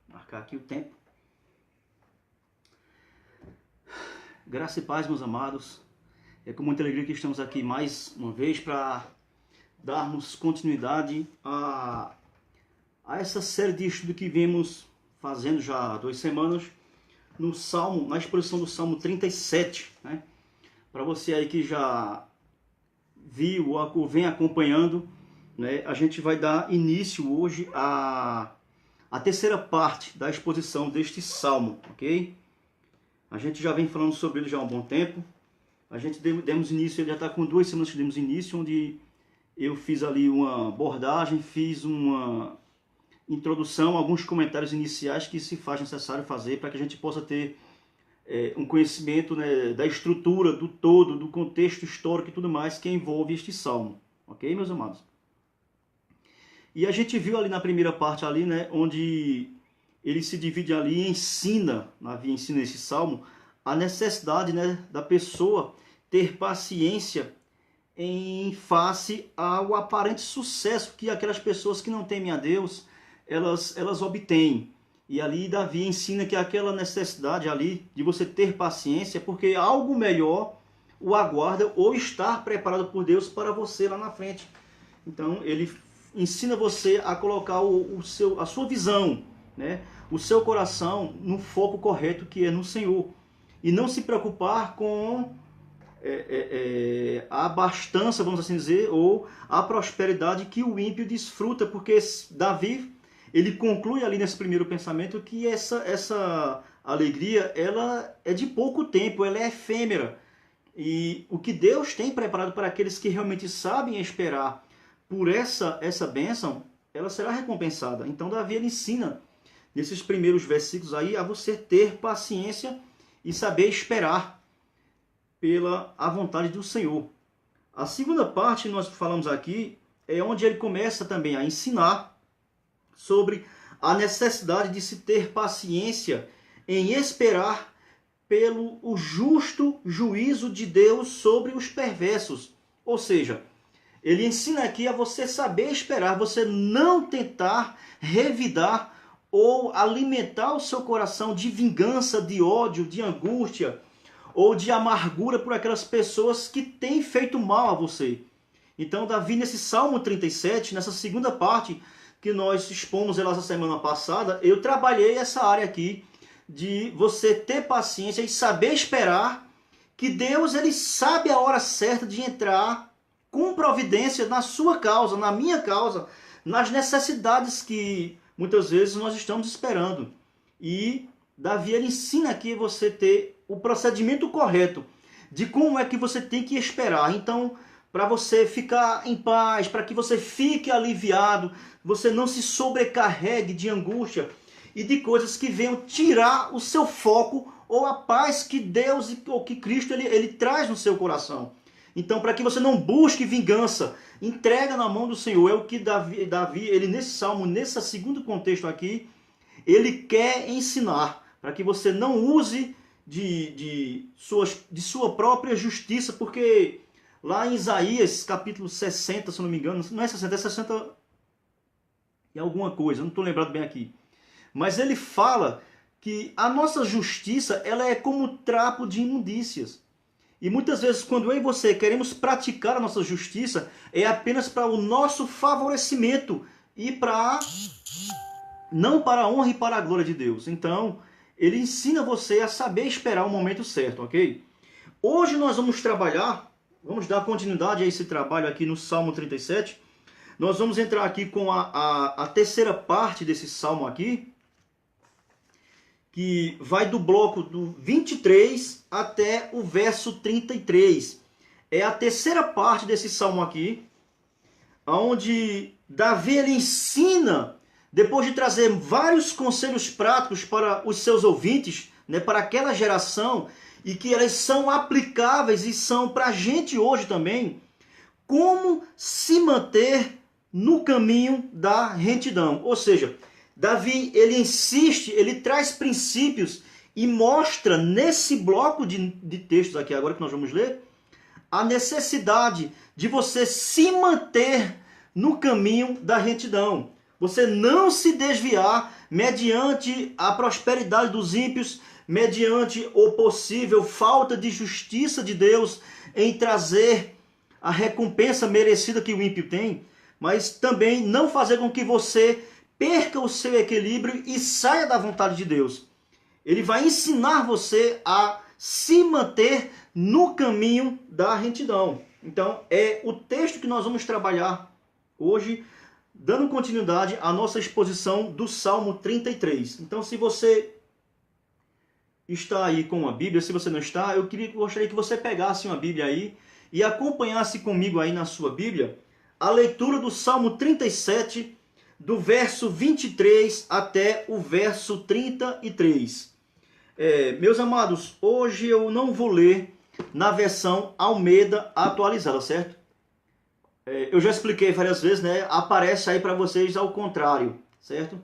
Marcar aqui o tempo. Graça e paz, meus amados. É com muita alegria que estamos aqui mais uma vez para darmos continuidade a essa série de estudo que vimos fazendo já há 2 semanas no Salmo, na exposição do Salmo 37, né? Para você aí que já viu ou vem acompanhando, né, a gente vai dar início hoje à terceira parte da exposição deste Salmo, ok? A gente já vem falando sobre ele já há um bom tempo. A gente demos início, ele já está com 2 semanas que demos início, onde eu fiz ali uma abordagem, fiz uma introdução, alguns comentários iniciais que se faz necessário fazer para que a gente possa ter um conhecimento, né, da estrutura, do todo, do contexto histórico e tudo mais que envolve este salmo. Ok, meus amados? E a gente viu ali na primeira parte, ali, né, onde ele se divide ali e ensina nesse salmo, a necessidade, né, da pessoa ter paciência em face ao aparente sucesso que aquelas pessoas que não temem a Deus, elas obtêm. E ali Davi ensina que aquela necessidade ali de você ter paciência, porque algo melhor o aguarda ou estar preparado por Deus para você lá na frente. Então ele ensina você a colocar a sua visão, né, o seu coração no foco correto, que é no Senhor. E não se preocupar com a abastança, vamos assim dizer, ou a prosperidade que o ímpio desfruta, porque Davi, ele conclui ali nesse primeiro pensamento que essa alegria, ela é de pouco tempo, ela é efêmera. E o que Deus tem preparado para aqueles que realmente sabem esperar por essa bênção, ela será recompensada. Então Davi, ele ensina nesses primeiros versículos aí a você ter paciência e saber esperar pela a vontade do Senhor. A segunda parte que nós falamos aqui é onde ele começa também a ensinar sobre a necessidade de se ter paciência em esperar pelo o justo juízo de Deus sobre os perversos. Ou seja, ele ensina aqui a você saber esperar, você não tentar revidar ou alimentar o seu coração de vingança, de ódio, de angústia ou de amargura por aquelas pessoas que têm feito mal a você. Então Davi, nesse Salmo 37, nessa segunda parte que nós expomos ela essa semana passada, eu trabalhei essa área aqui de você ter paciência e saber esperar que Deus, ele sabe a hora certa de entrar com providência na sua causa, na minha causa, nas necessidades que muitas vezes nós estamos esperando. E Davi, ele ensina aqui você ter o procedimento correto de como é que você tem que esperar. Então, para você ficar em paz, para que você fique aliviado, você não se sobrecarregue de angústia e de coisas que venham tirar o seu foco ou a paz que Deus ou que Cristo ele traz no seu coração. Então, para que você não busque vingança, entrega na mão do Senhor. É o que Davi, ele nesse salmo, nesse segundo contexto aqui, ele quer ensinar, para que você não use de sua própria justiça, porque lá em Isaías, capítulo 60, se eu não me engano, não é 60, é 60 e alguma coisa, eu não estou lembrado bem aqui. Mas ele fala que a nossa justiça, ela é como trapo de imundícias. E muitas vezes, quando eu e você queremos praticar a nossa justiça, é apenas para o nosso favorecimento e não para a honra e para a glória de Deus. Então, ele ensina você a saber esperar o momento certo, ok? Hoje nós vamos trabalhar, vamos dar continuidade a esse trabalho aqui no Salmo 37. Nós vamos entrar aqui com a terceira parte desse Salmo aqui, que vai do bloco do 23 até o verso 33. É a terceira parte desse salmo aqui, onde Davi, ele ensina, depois de trazer vários conselhos práticos para os seus ouvintes, né, para aquela geração, e que elas são aplicáveis e são para a gente hoje também, como se manter no caminho da retidão. Ou seja, Davi, ele insiste, ele traz princípios e mostra nesse bloco de textos aqui agora que nós vamos ler, a necessidade de você se manter no caminho da retidão. Você não se desviar mediante a prosperidade dos ímpios, mediante o possível falta de justiça de Deus em trazer a recompensa merecida que o ímpio tem, mas também não fazer com que você perca o seu equilíbrio e saia da vontade de Deus. Ele vai ensinar você a se manter no caminho da retidão. Então, é o texto que nós vamos trabalhar hoje, dando continuidade à nossa exposição do Salmo 33. Então, se você está aí com a Bíblia, se você não está, gostaria que você pegasse uma Bíblia aí e acompanhasse comigo aí na sua Bíblia a leitura do Salmo 37, do verso 23 até o verso 33. Meus amados, hoje eu não vou ler na versão Almeida atualizada, certo? Eu já expliquei várias vezes, né? Aparece aí para vocês ao contrário, certo?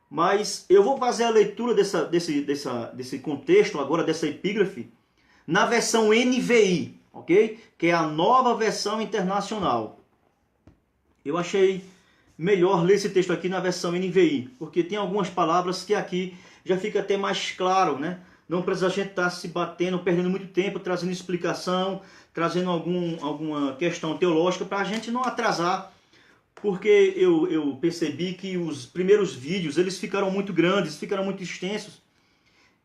Mas eu vou fazer a leitura desse contexto, agora dessa epígrafe, na versão NVI, ok? Que é a nova versão internacional. Eu achei melhor ler esse texto aqui na versão NVI, porque tem algumas palavras que aqui já fica até mais claro, né? Não precisa a gente estar se batendo, perdendo muito tempo, trazendo explicação, trazendo alguma questão teológica para a gente não atrasar, porque eu percebi que os primeiros vídeos eles ficaram muito grandes, ficaram muito extensos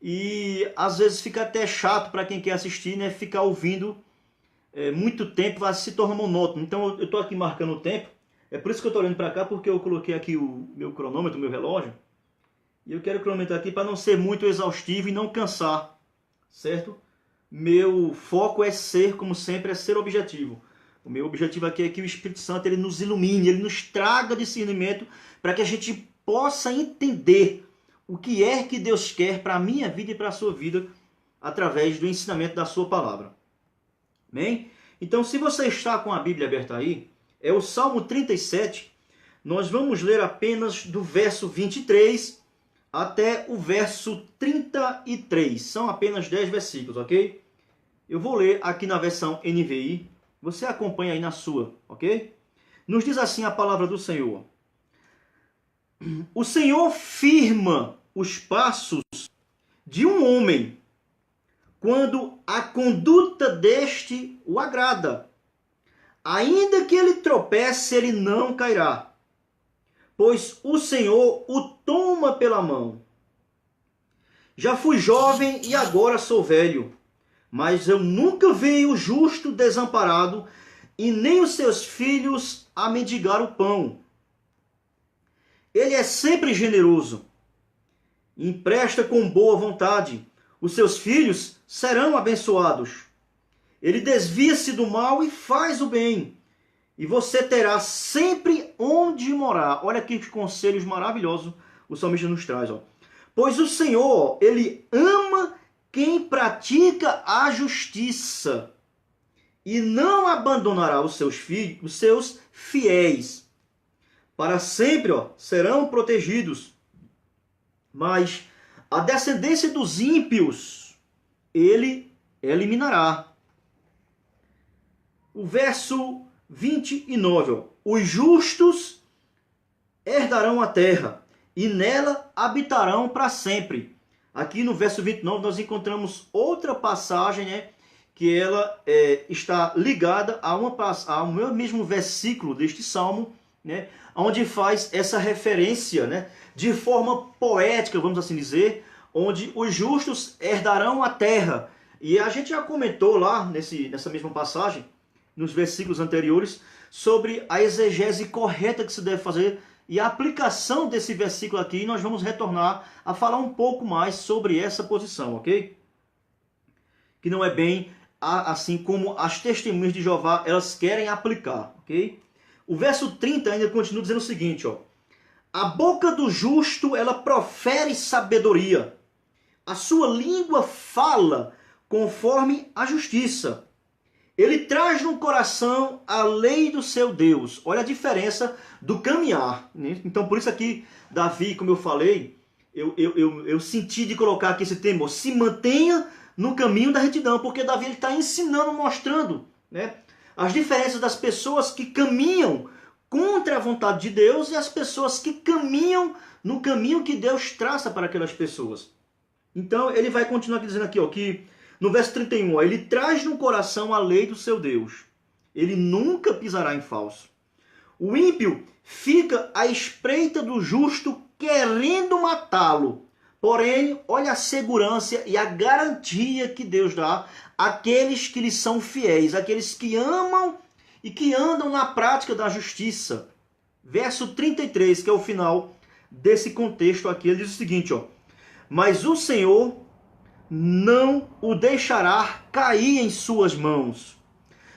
e às vezes fica até chato para quem quer assistir, né? Ficar ouvindo muito tempo vai se tornar monótono. Então eu estou aqui marcando o tempo, é por isso que eu estou olhando para cá, porque eu coloquei aqui o meu cronômetro, o meu relógio, e eu quero cronometrar aqui para não ser muito exaustivo e não cansar, certo? Meu foco é ser, como sempre, é ser objetivo. O meu objetivo aqui é que o Espírito Santo ele nos ilumine, ele nos traga discernimento para que a gente possa entender o que é que Deus quer para a minha vida e para a sua vida através do ensinamento da sua palavra. Amém? Então, se você está com a Bíblia aberta aí, é o Salmo 37, nós vamos ler apenas do verso 23 até o verso 33. São apenas 10 versículos, ok? Eu vou ler aqui na versão NVI. Você acompanha aí na sua, ok? Nos diz assim a palavra do Senhor. O Senhor firma os passos de um homem quando a conduta deste o agrada. Ainda que ele tropece, ele não cairá, pois o Senhor o toma pela mão. Já fui jovem e agora sou velho, mas eu nunca vi o justo desamparado e nem os seus filhos a mendigar o pão. Ele é sempre generoso, empresta com boa vontade, os seus filhos serão abençoados. Ele desvia-se do mal e faz o bem, e você terá sempre onde morar. Olha que conselhos maravilhosos o salmista nos traz. Ó. Pois o Senhor, ele ama quem pratica a justiça e não abandonará os seus filhos, os seus fiéis. Para sempre serão protegidos. Mas a descendência dos ímpios ele eliminará. O verso 29. Os justos herdarão a terra e nela habitarão para sempre. Aqui no verso 29 nós encontramos outra passagem, né, que ela está ligada ao mesmo versículo deste salmo, né, onde faz essa referência, né, de forma poética, vamos assim dizer, onde os justos herdarão a terra. E a gente já comentou lá nessa mesma passagem, nos versículos anteriores, sobre a exegese correta que se deve fazer e a aplicação desse versículo aqui. Nós vamos retornar a falar um pouco mais sobre essa posição, ok? Que não é bem assim como as testemunhas de Jeová elas querem aplicar, ok? O verso 30 ainda continua dizendo o seguinte, ó. A boca do justo ela profere sabedoria, a sua língua fala conforme a justiça. Ele traz no coração a lei do seu Deus. Olha a diferença do caminhar. Né? Então, por isso aqui, Davi, como eu falei, eu senti de colocar aqui esse termo, se mantenha no caminho da retidão, porque Davi está ensinando, mostrando, né, as diferenças das pessoas que caminham contra a vontade de Deus e as pessoas que caminham no caminho que Deus traça para aquelas pessoas. Então ele vai continuar aqui dizendo aqui, ó, que no verso 31, ó, ele traz no coração a lei do seu Deus. Ele nunca pisará em falso. O ímpio fica à espreita do justo, querendo matá-lo. Porém, olha a segurança e a garantia que Deus dá àqueles que lhe são fiéis, àqueles que amam e que andam na prática da justiça. Verso 33, que é o final desse contexto aqui, ele diz o seguinte, ó: mas o Senhor não o deixará cair em suas mãos.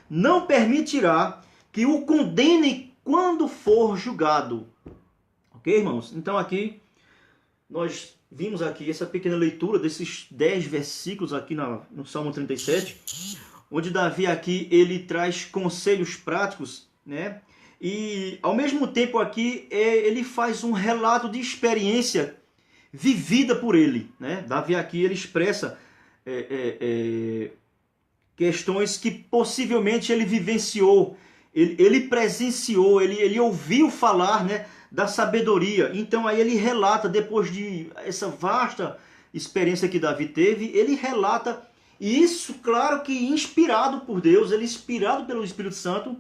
Não permitirá que o condene quando for julgado. Ok, irmãos? Então aqui nós vimos aqui essa pequena leitura desses 10 versículos aqui no Salmo 37, onde Davi aqui ele traz conselhos práticos, né? E ao mesmo tempo aqui ele faz um relato de experiência vivida por ele, né? Davi aqui ele expressa questões que possivelmente ele vivenciou, ele presenciou, ele ouviu falar, né, da sabedoria. Então aí ele relata, depois de essa vasta experiência que Davi teve, ele relata, e isso claro que inspirado por Deus, ele inspirado pelo Espírito Santo,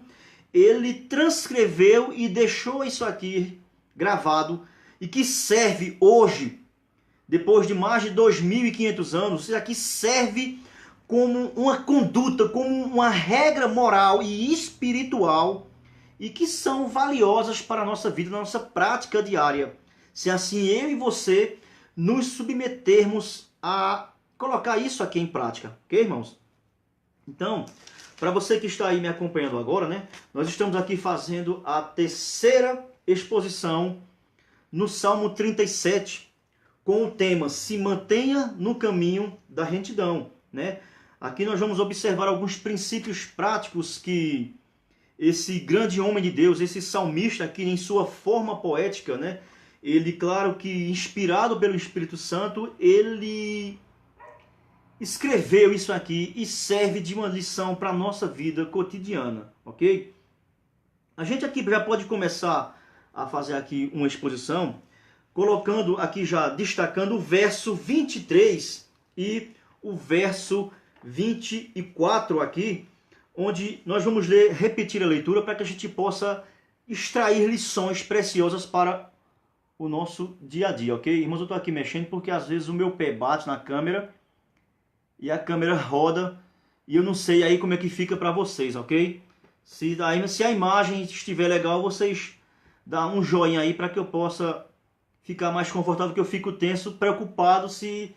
ele transcreveu e deixou isso aqui gravado, e que serve hoje, depois de mais de 2.500 anos, isso aqui serve como uma conduta, como uma regra moral e espiritual, e que são valiosas para a nossa vida, na nossa prática diária. Se assim eu e você nos submetermos a colocar isso aqui em prática, ok, irmãos? Então, para você que está aí me acompanhando agora, né, nós estamos aqui fazendo a terceira exposição no Salmo 37, com o tema Se Mantenha no Caminho da Retidão, né? Aqui nós vamos observar alguns princípios práticos que esse grande homem de Deus, esse salmista aqui em sua forma poética, né? Ele, claro que inspirado pelo Espírito Santo, ele escreveu isso aqui e serve de uma lição para a nossa vida cotidiana, ok? A gente aqui já pode começar a fazer aqui uma exposição, colocando aqui já, destacando o verso 23 e o verso 24 aqui, onde nós vamos repetir a leitura para que a gente possa extrair lições preciosas para o nosso dia a dia, ok? Irmãos, eu estou aqui mexendo porque às vezes o meu pé bate na câmera e a câmera roda e eu não sei aí como é que fica para vocês, ok? Se a imagem estiver legal, vocês dão um joinha aí para que eu possa ficar mais confortável, porque eu fico tenso, preocupado se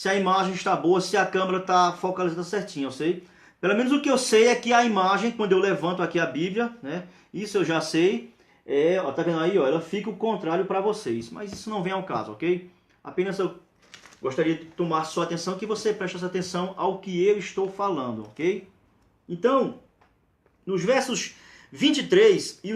a imagem está boa, se a câmera está focalizada certinho, eu sei. Pelo menos o que eu sei é que a imagem, quando eu levanto aqui a Bíblia, né, isso eu já sei, ó, tá vendo aí, ó, ela fica o contrário para vocês, mas isso não vem ao caso, ok? Apenas eu gostaria de tomar sua atenção, que você preste essa atenção ao que eu estou falando, ok? Então, nos versos 23 e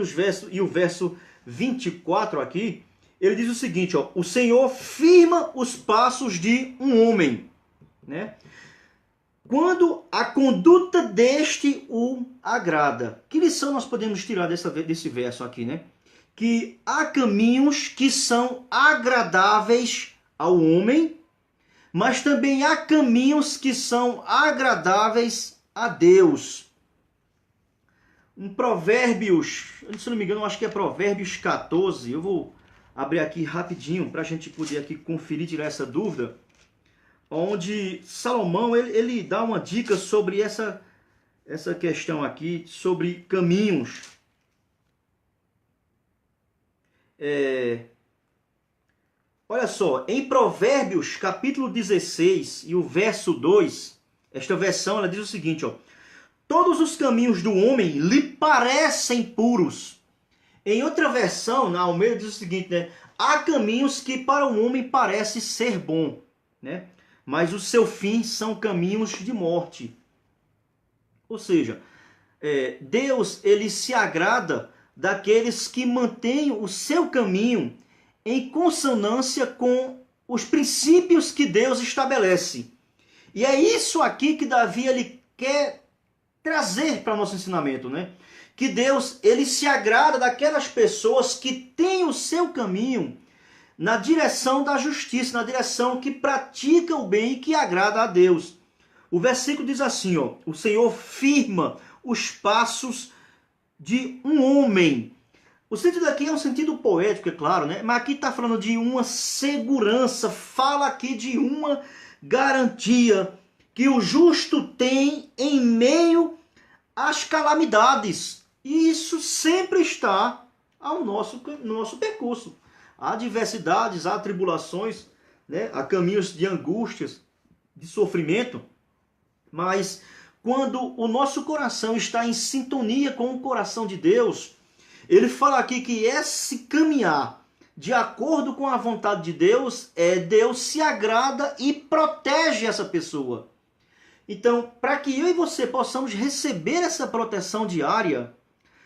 o verso 24 aqui, ele diz o seguinte, ó: o Senhor firma os passos de um homem, né? Quando a conduta deste o agrada. Que lição nós podemos tirar desse verso aqui, né? Que há caminhos que são agradáveis ao homem, mas também há caminhos que são agradáveis a Deus. Em Provérbios, se não me engano, eu acho que é Provérbios 14, eu vou abrir aqui rapidinho para a gente poder aqui conferir, tirar essa dúvida, onde Salomão ele dá uma dica sobre essa questão aqui, sobre caminhos. Olha só, em Provérbios capítulo 16 e o verso 2, esta versão ela diz o seguinte, ó: todos os caminhos do homem lhe parecem puros. Em outra versão, na Almeida, diz o seguinte, né? Há caminhos que para o homem parece ser bom, né? Mas o seu fim são caminhos de morte. Ou seja, Deus ele se agrada daqueles que mantêm o seu caminho em consonância com os princípios que Deus estabelece. E é isso aqui que Davi ele quer trazer para nosso ensinamento, né? Que Deus, ele se agrada daquelas pessoas que têm o seu caminho na direção da justiça, na direção que pratica o bem e que agrada a Deus. O versículo diz assim, ó, o Senhor firma os passos de um homem. O sentido aqui é um sentido poético, é claro, né? Mas aqui está falando de uma segurança, fala aqui de uma garantia que o justo tem em meio às calamidades. E isso sempre está no nosso percurso. Há adversidades, há tribulações, né? Há caminhos de angústias, de sofrimento, mas quando o nosso coração está em sintonia com o coração de Deus, ele fala aqui que esse caminhar de acordo com a vontade de Deus, Deus se agrada e protege essa pessoa. Então, para que eu e você possamos receber essa proteção diária,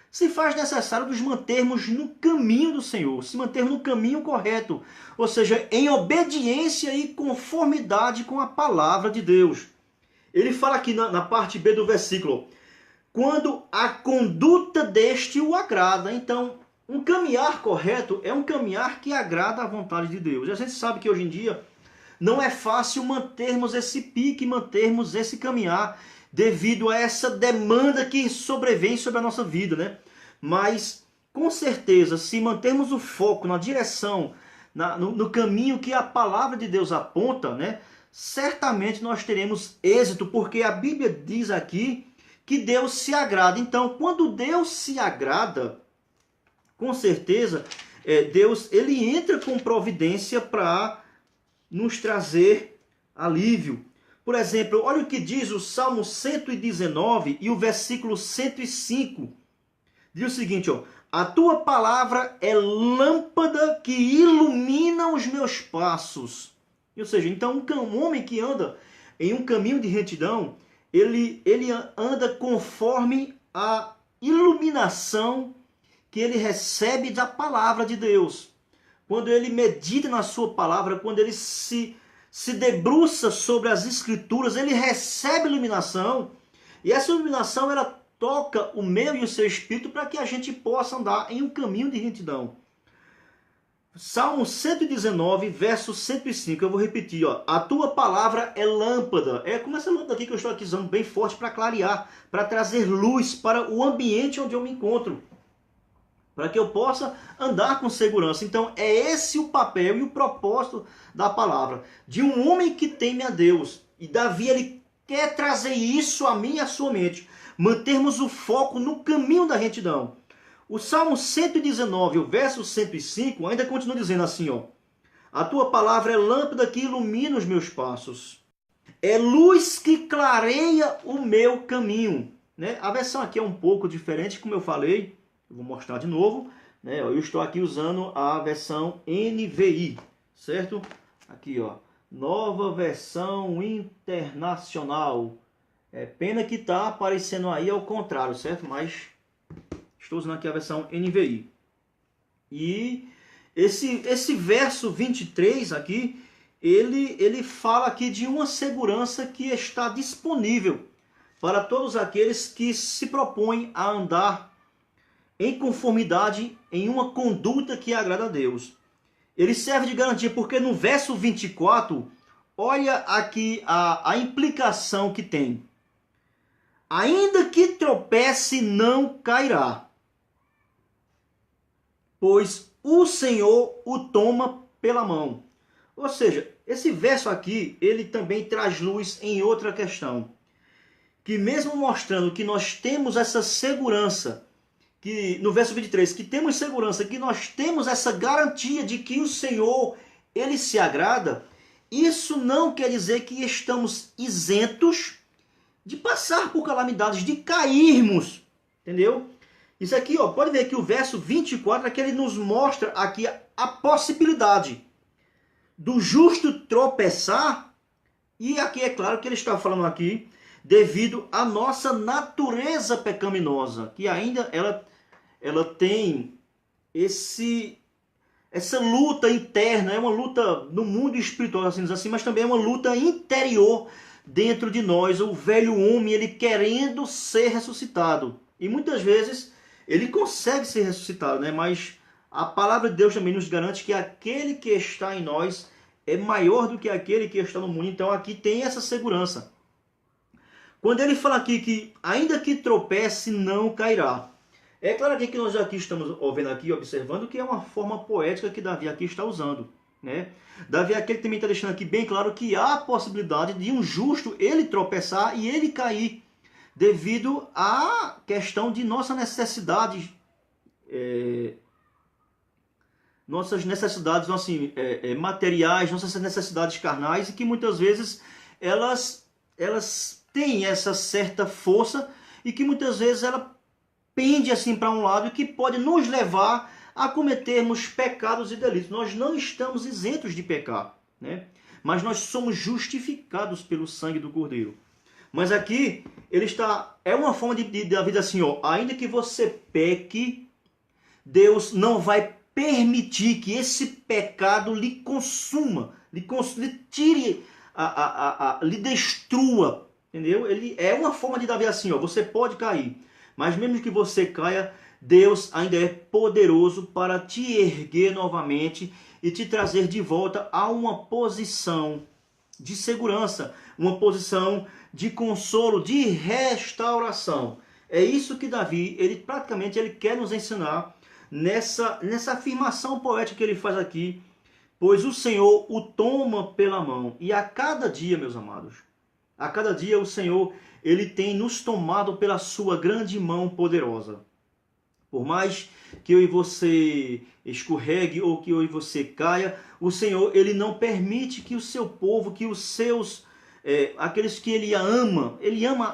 se faz necessário nos mantermos no caminho do Senhor, se mantermos no caminho correto, ou seja, em obediência e conformidade com a palavra de Deus. Ele fala aqui na parte B do versículo, quando a conduta deste o agrada. Então, um caminhar correto é um caminhar que agrada à vontade de Deus. E a gente sabe que hoje em dia não é fácil mantermos esse pique, mantermos esse caminhar, devido a essa demanda que sobrevém sobre a nossa vida, né? Mas, com certeza, se mantermos o foco na direção, no caminho que a palavra de Deus aponta, né? Certamente nós teremos êxito, porque a Bíblia diz aqui que Deus se agrada. Então, quando Deus se agrada, com certeza, Deus ele entra com providência para nos trazer alívio. Por exemplo, olha o que diz o Salmo 119 e o versículo 105. Diz o seguinte, ó, a tua palavra é lâmpada que ilumina os meus passos. Ou seja, então um homem que anda em um caminho de retidão, ele anda conforme a iluminação que ele recebe da palavra de Deus. Quando ele medita na sua palavra, quando ele se debruça sobre as escrituras, ele recebe iluminação, e essa iluminação ela toca o meu e o seu espírito para que a gente possa andar em um caminho de retidão. Salmo 119, verso 105, eu vou repetir, ó. A tua palavra é lâmpada. É como essa lâmpada aqui que eu estou aqui usando bem forte para clarear, para trazer luz para o ambiente onde eu me encontro, para que eu possa andar com segurança. Então é esse o papel e o propósito da palavra, de um homem que teme a Deus. E Davi ele quer trazer isso a mim e a sua mente, mantermos o foco no caminho da retidão. O Salmo 119, o verso 105, ainda continua dizendo assim, ó. A tua palavra é lâmpada que ilumina os meus passos. É luz que clareia o meu caminho. Né? A versão aqui é um pouco diferente, como eu falei. Eu vou mostrar de novo. Né? Eu estou aqui usando a versão NVI, certo? Aqui, ó. Nova versão internacional. É pena que está aparecendo aí ao contrário, certo? Mas estou usando aqui a versão NVI. E esse verso 23 aqui, ele fala aqui de uma segurança que está disponível para todos aqueles que se propõem a andar em conformidade, em uma conduta que agrada a Deus. Ele serve de garantia porque no verso 24, olha aqui a implicação que tem. Ainda que tropece, não cairá, pois o Senhor o toma pela mão. Ou seja, esse verso aqui, ele também traz luz em outra questão. Que mesmo mostrando que nós temos essa segurança, que no verso 23, que temos segurança, que nós temos essa garantia de que o Senhor, ele se agrada, isso não quer dizer que estamos isentos de passar por calamidades, de cairmos, entendeu? Isso aqui, ó, pode ver que o verso 24 é que ele nos mostra aqui a possibilidade do justo tropeçar, e aqui é claro que ele está falando aqui devido à nossa natureza pecaminosa, que ainda ela tem essa luta interna, é uma luta no mundo espiritual, assim, mas também é uma luta interior dentro de nós, o velho homem, ele querendo ser ressuscitado. E muitas vezes ele consegue ser ressuscitado, né? Mas a palavra de Deus também nos garante que aquele que está em nós é maior do que aquele que está no mundo. Então aqui tem essa segurança. Quando ele fala aqui que ainda que tropece, não cairá. É claro aqui que nós aqui estamos vendo aqui, observando que é uma forma poética que Davi aqui está usando, né? Davi aqui ele também está deixando aqui bem claro que há a possibilidade de um justo ele tropeçar e ele cair, devido à questão de nossa necessidade, nossas necessidades assim, materiais, nossas necessidades carnais, e que muitas vezes elas têm essa certa força e que muitas vezes ela pende assim para um lado e que pode nos levar a cometermos pecados e delitos. Nós não estamos isentos de pecar, né? Mas nós somos justificados pelo sangue do Cordeiro. Mas aqui ele está, é uma forma da vida assim, ó, ainda que você peque, Deus não vai permitir que esse pecado lhe consuma, lhe tire, lhe destrua, entendeu? Ele é uma forma de Davi assim, ó, você pode cair, mas mesmo que você caia, Deus ainda é poderoso para te erguer novamente e te trazer de volta a uma posição de segurança, uma posição de consolo, de restauração. É isso que Davi, ele praticamente ele quer nos ensinar nessa afirmação poética que ele faz aqui, pois o Senhor o toma pela mão. E a cada dia, meus amados, a cada dia o Senhor ele tem nos tomado pela sua grande mão poderosa. Por mais que eu e você escorregue ou que eu e você caia, o Senhor ele não permite que o seu povo, que os seus, aqueles que ele ama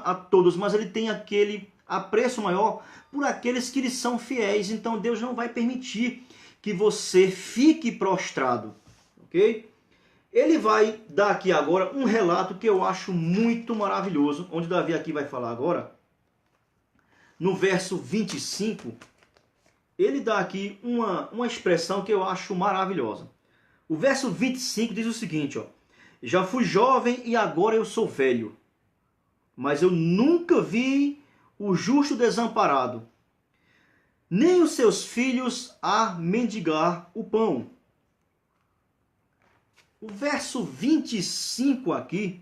a todos, mas ele tem aquele apreço maior por aqueles que lhe são fiéis. Então Deus não vai permitir que você fique prostrado, ok? Ele vai dar aqui agora um relato que eu acho muito maravilhoso, onde Davi aqui vai falar agora, no verso 25, ele dá aqui uma expressão que eu acho maravilhosa. O verso 25 diz o seguinte, ó, já fui jovem e agora eu sou velho, mas eu nunca vi o justo desamparado, nem os seus filhos a mendigar o pão. O verso 25 aqui,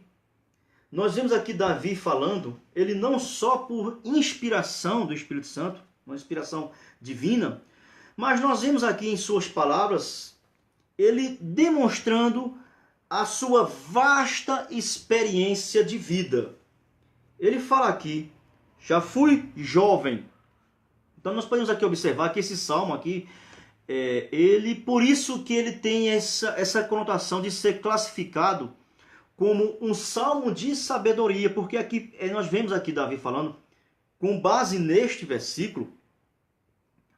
nós vemos aqui Davi falando, ele não só por inspiração do Espírito Santo, uma inspiração divina, mas nós vemos aqui em suas palavras, ele demonstrando a sua vasta experiência de vida. Ele fala aqui, já fui jovem. Então nós podemos aqui observar que esse salmo aqui, ele, por isso que ele tem essa conotação de ser classificado como um salmo de sabedoria, porque aqui nós vemos aqui Davi falando, com base neste versículo,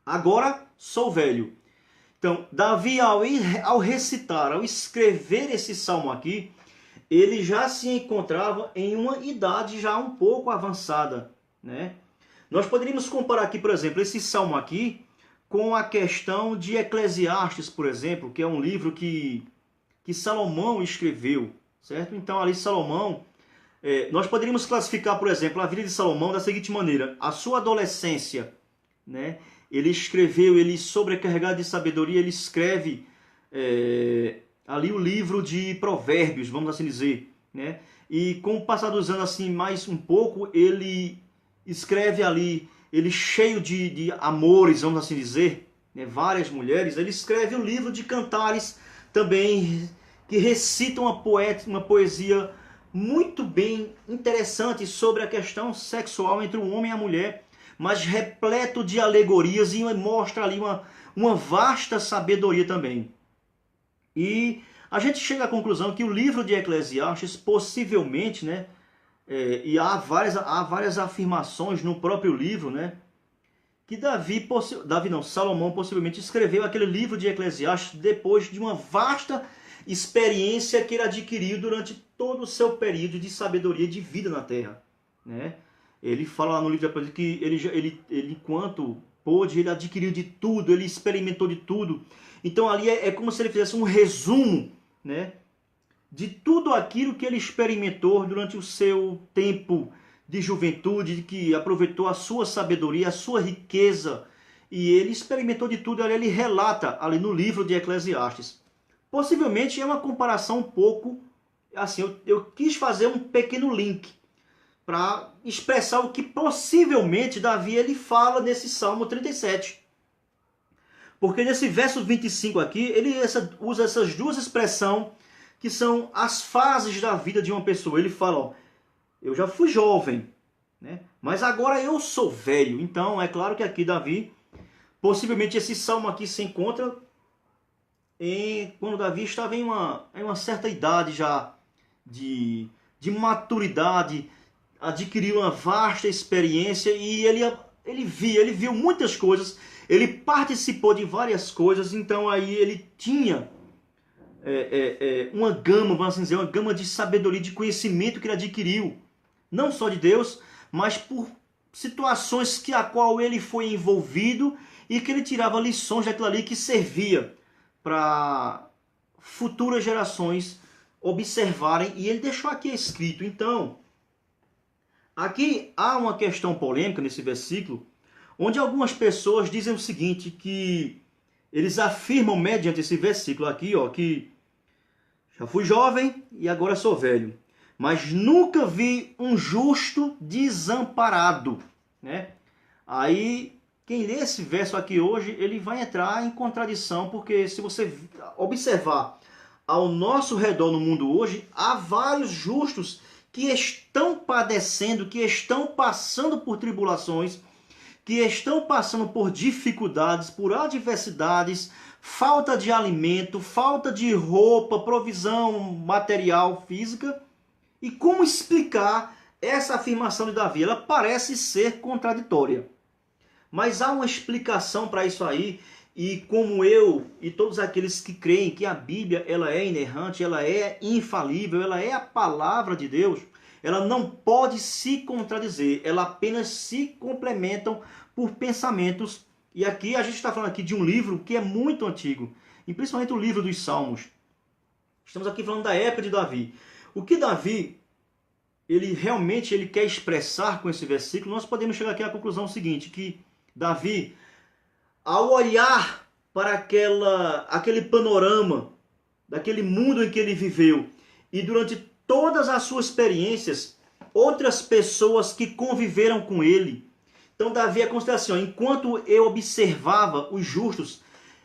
agora sou velho. Então, Davi, ao recitar, ao escrever esse salmo aqui, ele já se encontrava em uma idade já um pouco avançada, né? Nós poderíamos comparar aqui, por exemplo, esse salmo aqui com a questão de Eclesiastes, por exemplo, que é um livro que Salomão escreveu, certo? Então, ali Salomão, nós poderíamos classificar, por exemplo, a vida de Salomão da seguinte maneira, a sua adolescência, né? Ele escreveu, ele sobrecarregado de sabedoria, ele escreve ali o livro de Provérbios, vamos assim dizer, né? E com o passar dos anos, assim, mais um pouco, ele escreve ali, ele cheio de amores, vamos assim dizer, né? Várias mulheres, ele escreve o livro de Cantares também, que recita uma poesia muito bem interessante sobre a questão sexual entre o homem e a mulher, mas repleto de alegorias e mostra ali uma vasta sabedoria também. E a gente chega à conclusão que o livro de Eclesiastes possivelmente, né, e há várias afirmações no próprio livro, né, que Salomão possivelmente escreveu aquele livro de Eclesiastes depois de uma vasta experiência que ele adquiriu durante todo o seu período de sabedoria de vida na terra, né? Ele fala lá no livro de que ele enquanto pôde, ele adquiriu de tudo, ele experimentou de tudo. Então ali é como se ele fizesse um resumo, né, de tudo aquilo que ele experimentou durante o seu tempo de juventude, de que aproveitou a sua sabedoria, a sua riqueza, e ele experimentou de tudo, ele relata ali no livro de Eclesiastes. Possivelmente é uma comparação um pouco, assim, eu quis fazer um pequeno link para expressar o que possivelmente Davi ele fala nesse Salmo 37. Porque nesse verso 25 aqui, ele usa essas duas expressões que são as fases da vida de uma pessoa. Ele fala, ó, eu já fui jovem, né? Mas agora eu sou velho. Então é claro que aqui Davi, possivelmente esse salmo aqui se encontra quando Davi estava em uma certa idade já de maturidade, adquiriu uma vasta experiência e ele viu muitas coisas, ele participou de várias coisas, então aí ele tinha uma gama, vamos dizer, uma gama de sabedoria, de conhecimento que ele adquiriu, não só de Deus, mas por situações a qual ele foi envolvido e que ele tirava lições daquilo ali que servia para futuras gerações observarem, e ele deixou aqui escrito. Então, aqui há uma questão polêmica nesse versículo, onde algumas pessoas dizem o seguinte, que eles afirmam mediante esse versículo aqui, ó, que já fui jovem e agora sou velho, mas nunca vi um justo desamparado, né? Aí, quem lê esse verso aqui hoje, ele vai entrar em contradição, porque se você observar ao nosso redor no mundo hoje, há vários justos que estão padecendo, que estão passando por tribulações, que estão passando por dificuldades, por adversidades, falta de alimento, falta de roupa, provisão material, física. E como explicar essa afirmação de Davi? Ela parece ser contraditória. Mas há uma explicação para isso aí, e como eu e todos aqueles que creem que a Bíblia ela é inerrante, ela é infalível, ela é a palavra de Deus, ela não pode se contradizer, ela apenas se complementam por pensamentos. E aqui a gente está falando aqui de um livro que é muito antigo, e principalmente o livro dos Salmos. Estamos aqui falando da época de Davi. O que Davi ele realmente quer expressar com esse versículo, nós podemos chegar aqui à conclusão seguinte, que Davi, ao olhar para aquele panorama, daquele mundo em que ele viveu, e durante todas as suas experiências, outras pessoas que conviveram com ele. Então Davi é considerado assim, ó, enquanto eu observava os justos,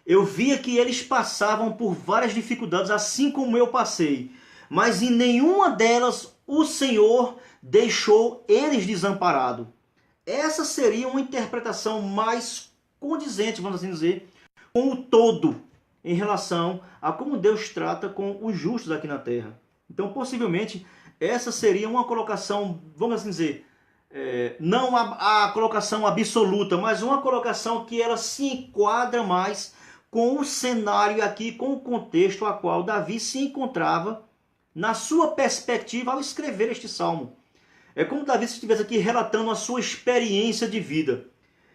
eu via que eles passavam por várias dificuldades, assim como eu passei. Mas em nenhuma delas o Senhor deixou eles desamparados. Essa seria uma interpretação mais condizente, vamos assim dizer, com o todo, em relação a como Deus trata com os justos aqui na terra. Então, possivelmente, essa seria uma colocação, vamos assim dizer, não a colocação absoluta, mas uma colocação que ela se enquadra mais com o cenário aqui, com o contexto a qual Davi se encontrava na sua perspectiva ao escrever este salmo. É como Davi estivesse aqui relatando a sua experiência de vida.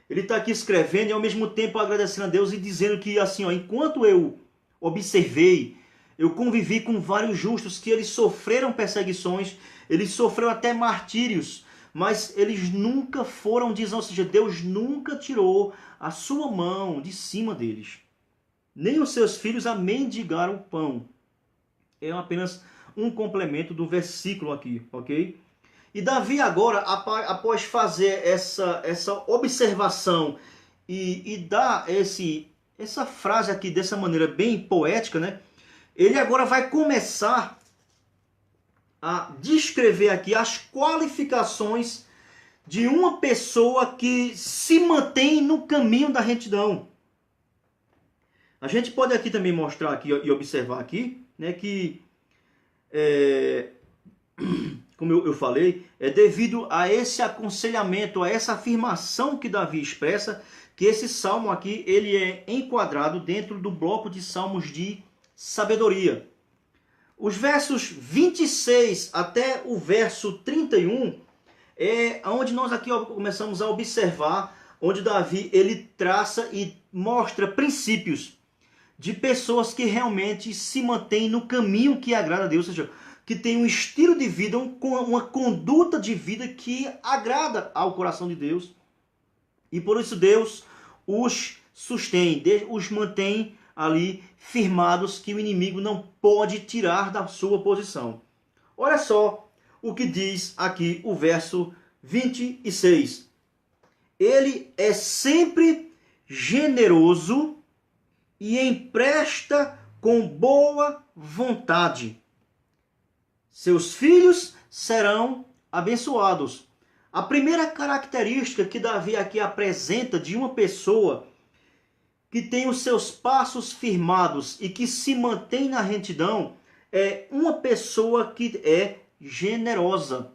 Ele está aqui escrevendo e ao mesmo tempo agradecendo a Deus e dizendo que assim, ó, enquanto eu observei, eu convivi com vários justos que eles sofreram perseguições, eles sofreram até martírios, mas eles nunca foram, ou seja, Deus nunca tirou a sua mão de cima deles. Nem os seus filhos a mendigaram o pão. É apenas um complemento do versículo aqui, ok? E Davi agora, após fazer essa observação e dar essa frase aqui dessa maneira bem poética, né? Ele agora vai começar a descrever aqui as qualificações de uma pessoa que se mantém no caminho da retidão. A gente pode aqui também mostrar aqui e observar aqui, né, que como eu falei, é devido a esse aconselhamento, a essa afirmação que Davi expressa, que esse salmo aqui ele é enquadrado dentro do bloco de salmos de sabedoria. Os versos 26 até o verso 31 é onde nós aqui começamos a observar, onde Davi ele traça e mostra princípios de pessoas que realmente se mantêm no caminho que agrada a Deus, ou seja, que tem um estilo de vida, uma conduta de vida que agrada ao coração de Deus. E por isso Deus os sustém, os mantém ali firmados, que o inimigo não pode tirar da sua posição. Olha só o que diz aqui o verso 26. Ele é sempre generoso e empresta com boa vontade. Seus filhos serão abençoados. A primeira característica que Davi aqui apresenta de uma pessoa que tem os seus passos firmados e que se mantém na retidão é uma pessoa que é generosa.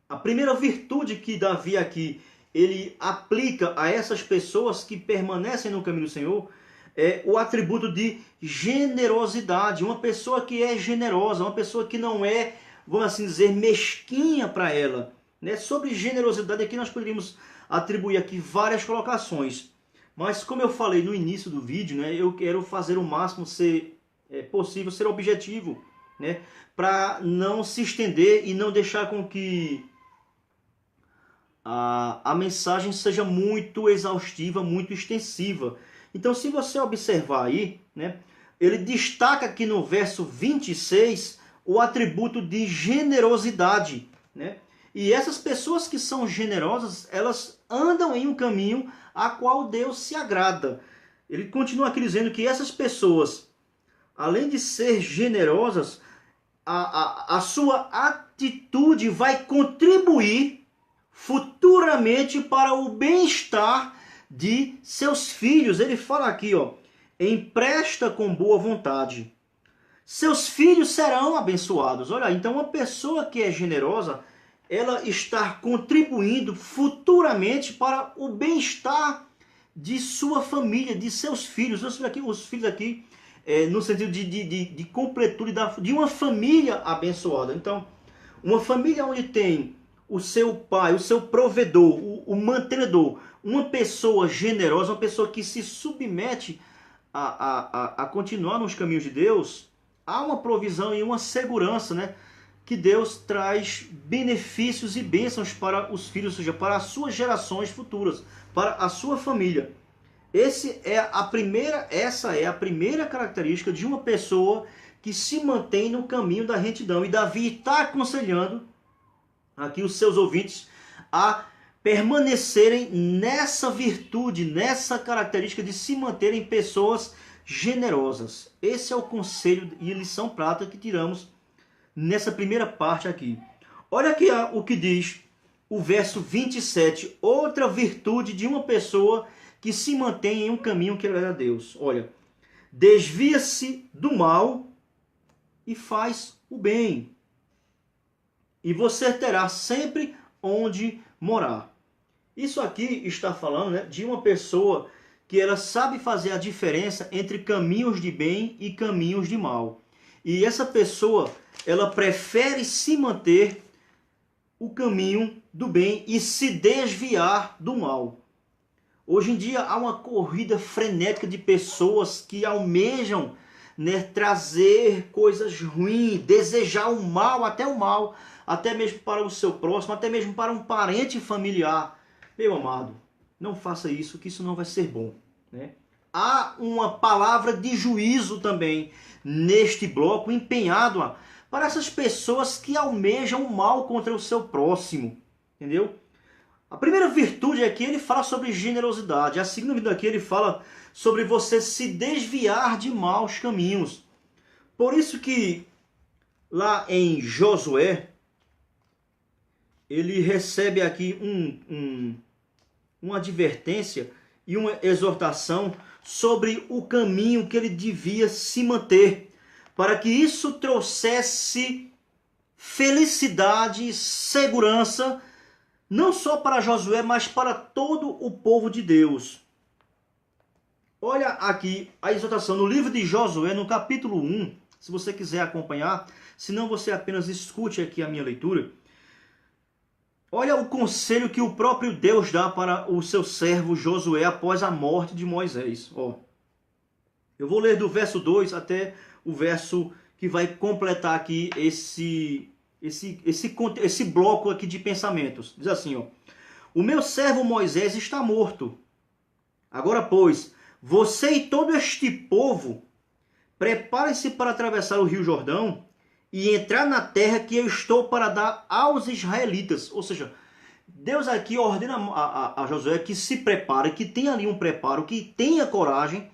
A primeira virtude que Davi aqui ele aplica a essas pessoas que permanecem no caminho do Senhor é o atributo de generosidade. Uma pessoa que é generosa, uma pessoa que não é, vamos assim dizer, mesquinha para ela. Sobre generosidade aqui nós poderíamos atribuir aqui várias colocações. Mas como eu falei no início do vídeo, eu quero fazer o máximo possível, ser objetivo, para não se estender e não deixar com que a mensagem seja muito exaustiva, muito extensiva. Então, se você observar aí, ele destaca aqui no verso 26 o atributo de generosidade. E essas pessoas que são generosas, elas andam em um caminho a qual Deus se agrada. Ele continua aqui dizendo que essas pessoas, além de ser generosas, a sua atitude vai contribuir futuramente para o bem-estar de seus filhos. Ele fala aqui, empresta com boa vontade. Seus filhos serão abençoados. Olha, então uma pessoa que é generosa, ela está contribuindo futuramente para o bem-estar de sua família, de seus filhos. Os filhos aqui, no sentido de completude de uma família abençoada. Então, uma família onde tem o seu pai, o seu provedor, o mantenedor, uma pessoa generosa, uma pessoa que se submete a continuar nos caminhos de Deus, há uma provisão e uma segurança, que Deus traz benefícios e bênçãos para os filhos, ou seja, para as suas gerações futuras, para a sua família. Essa é a primeira característica de uma pessoa que se mantém no caminho da retidão. E Davi está aconselhando aqui os seus ouvintes a permanecerem nessa virtude, nessa característica de se manterem pessoas generosas. Esse é o conselho e lição prática que tiramos nessa primeira parte aqui. Olha aqui o que diz o verso 27, outra virtude de uma pessoa que se mantém em um caminho que agrada a Deus. Olha, desvia-se do mal e faz o bem, e você terá sempre onde morar. Isso aqui está falando de uma pessoa que ela sabe fazer a diferença entre caminhos de bem e caminhos de mal. E essa pessoa, ela prefere se manter o caminho do bem e se desviar do mal. Hoje em dia há uma corrida frenética de pessoas que almejam trazer coisas ruins, desejar o mal, até mesmo para o seu próximo, até mesmo para um parente familiar. Meu amado, não faça isso, que isso não vai ser bom. Há uma palavra de juízo também neste bloco, empenhado para essas pessoas que almejam o mal contra o seu próximo. Entendeu? A primeira virtude aqui ele fala sobre generosidade. A segunda virtude aqui ele fala sobre você se desviar de maus caminhos. Por isso que lá em Josué, ele recebe aqui uma advertência e uma exortação sobre o caminho que ele devia se manter, para que isso trouxesse felicidade e segurança, não só para Josué, mas para todo o povo de Deus. Olha aqui a exortação no livro de Josué, no capítulo 1, se você quiser acompanhar, senão você apenas escute aqui a minha leitura. Olha o conselho que o próprio Deus dá para o seu servo Josué após a morte de Moisés. Eu vou ler do verso 2 até o verso que vai completar aqui esse bloco aqui de pensamentos. Diz assim, ó: o meu servo Moisés está morto. Agora, pois, você e todo este povo, preparem-se para atravessar o rio Jordão e entrar na terra que eu estou para dar aos israelitas. Ou seja, Deus aqui ordena a Josué que se prepare, que tenha ali um preparo, que tenha coragem,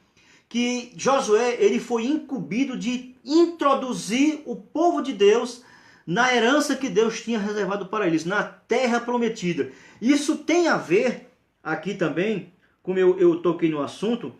que Josué ele foi incumbido de introduzir o povo de Deus na herança que Deus tinha reservado para eles, na terra prometida. Isso tem a ver aqui também, como eu toquei no assunto,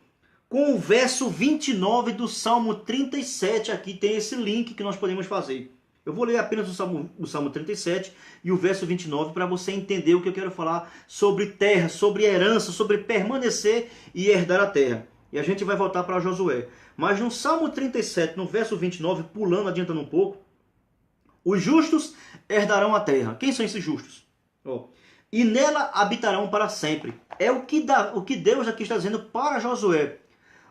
com o verso 29 do Salmo 37. Aqui tem esse link que nós podemos fazer. Eu vou ler apenas o Salmo 37 e o verso 29 para você entender o que eu quero falar sobre terra, sobre herança, sobre permanecer e herdar a terra. E a gente vai voltar para Josué. Mas no Salmo 37, no verso 29, pulando, adiantando um pouco, os justos herdarão a terra. Quem são esses justos? E nela habitarão para sempre. É o que Deus aqui está dizendo para Josué.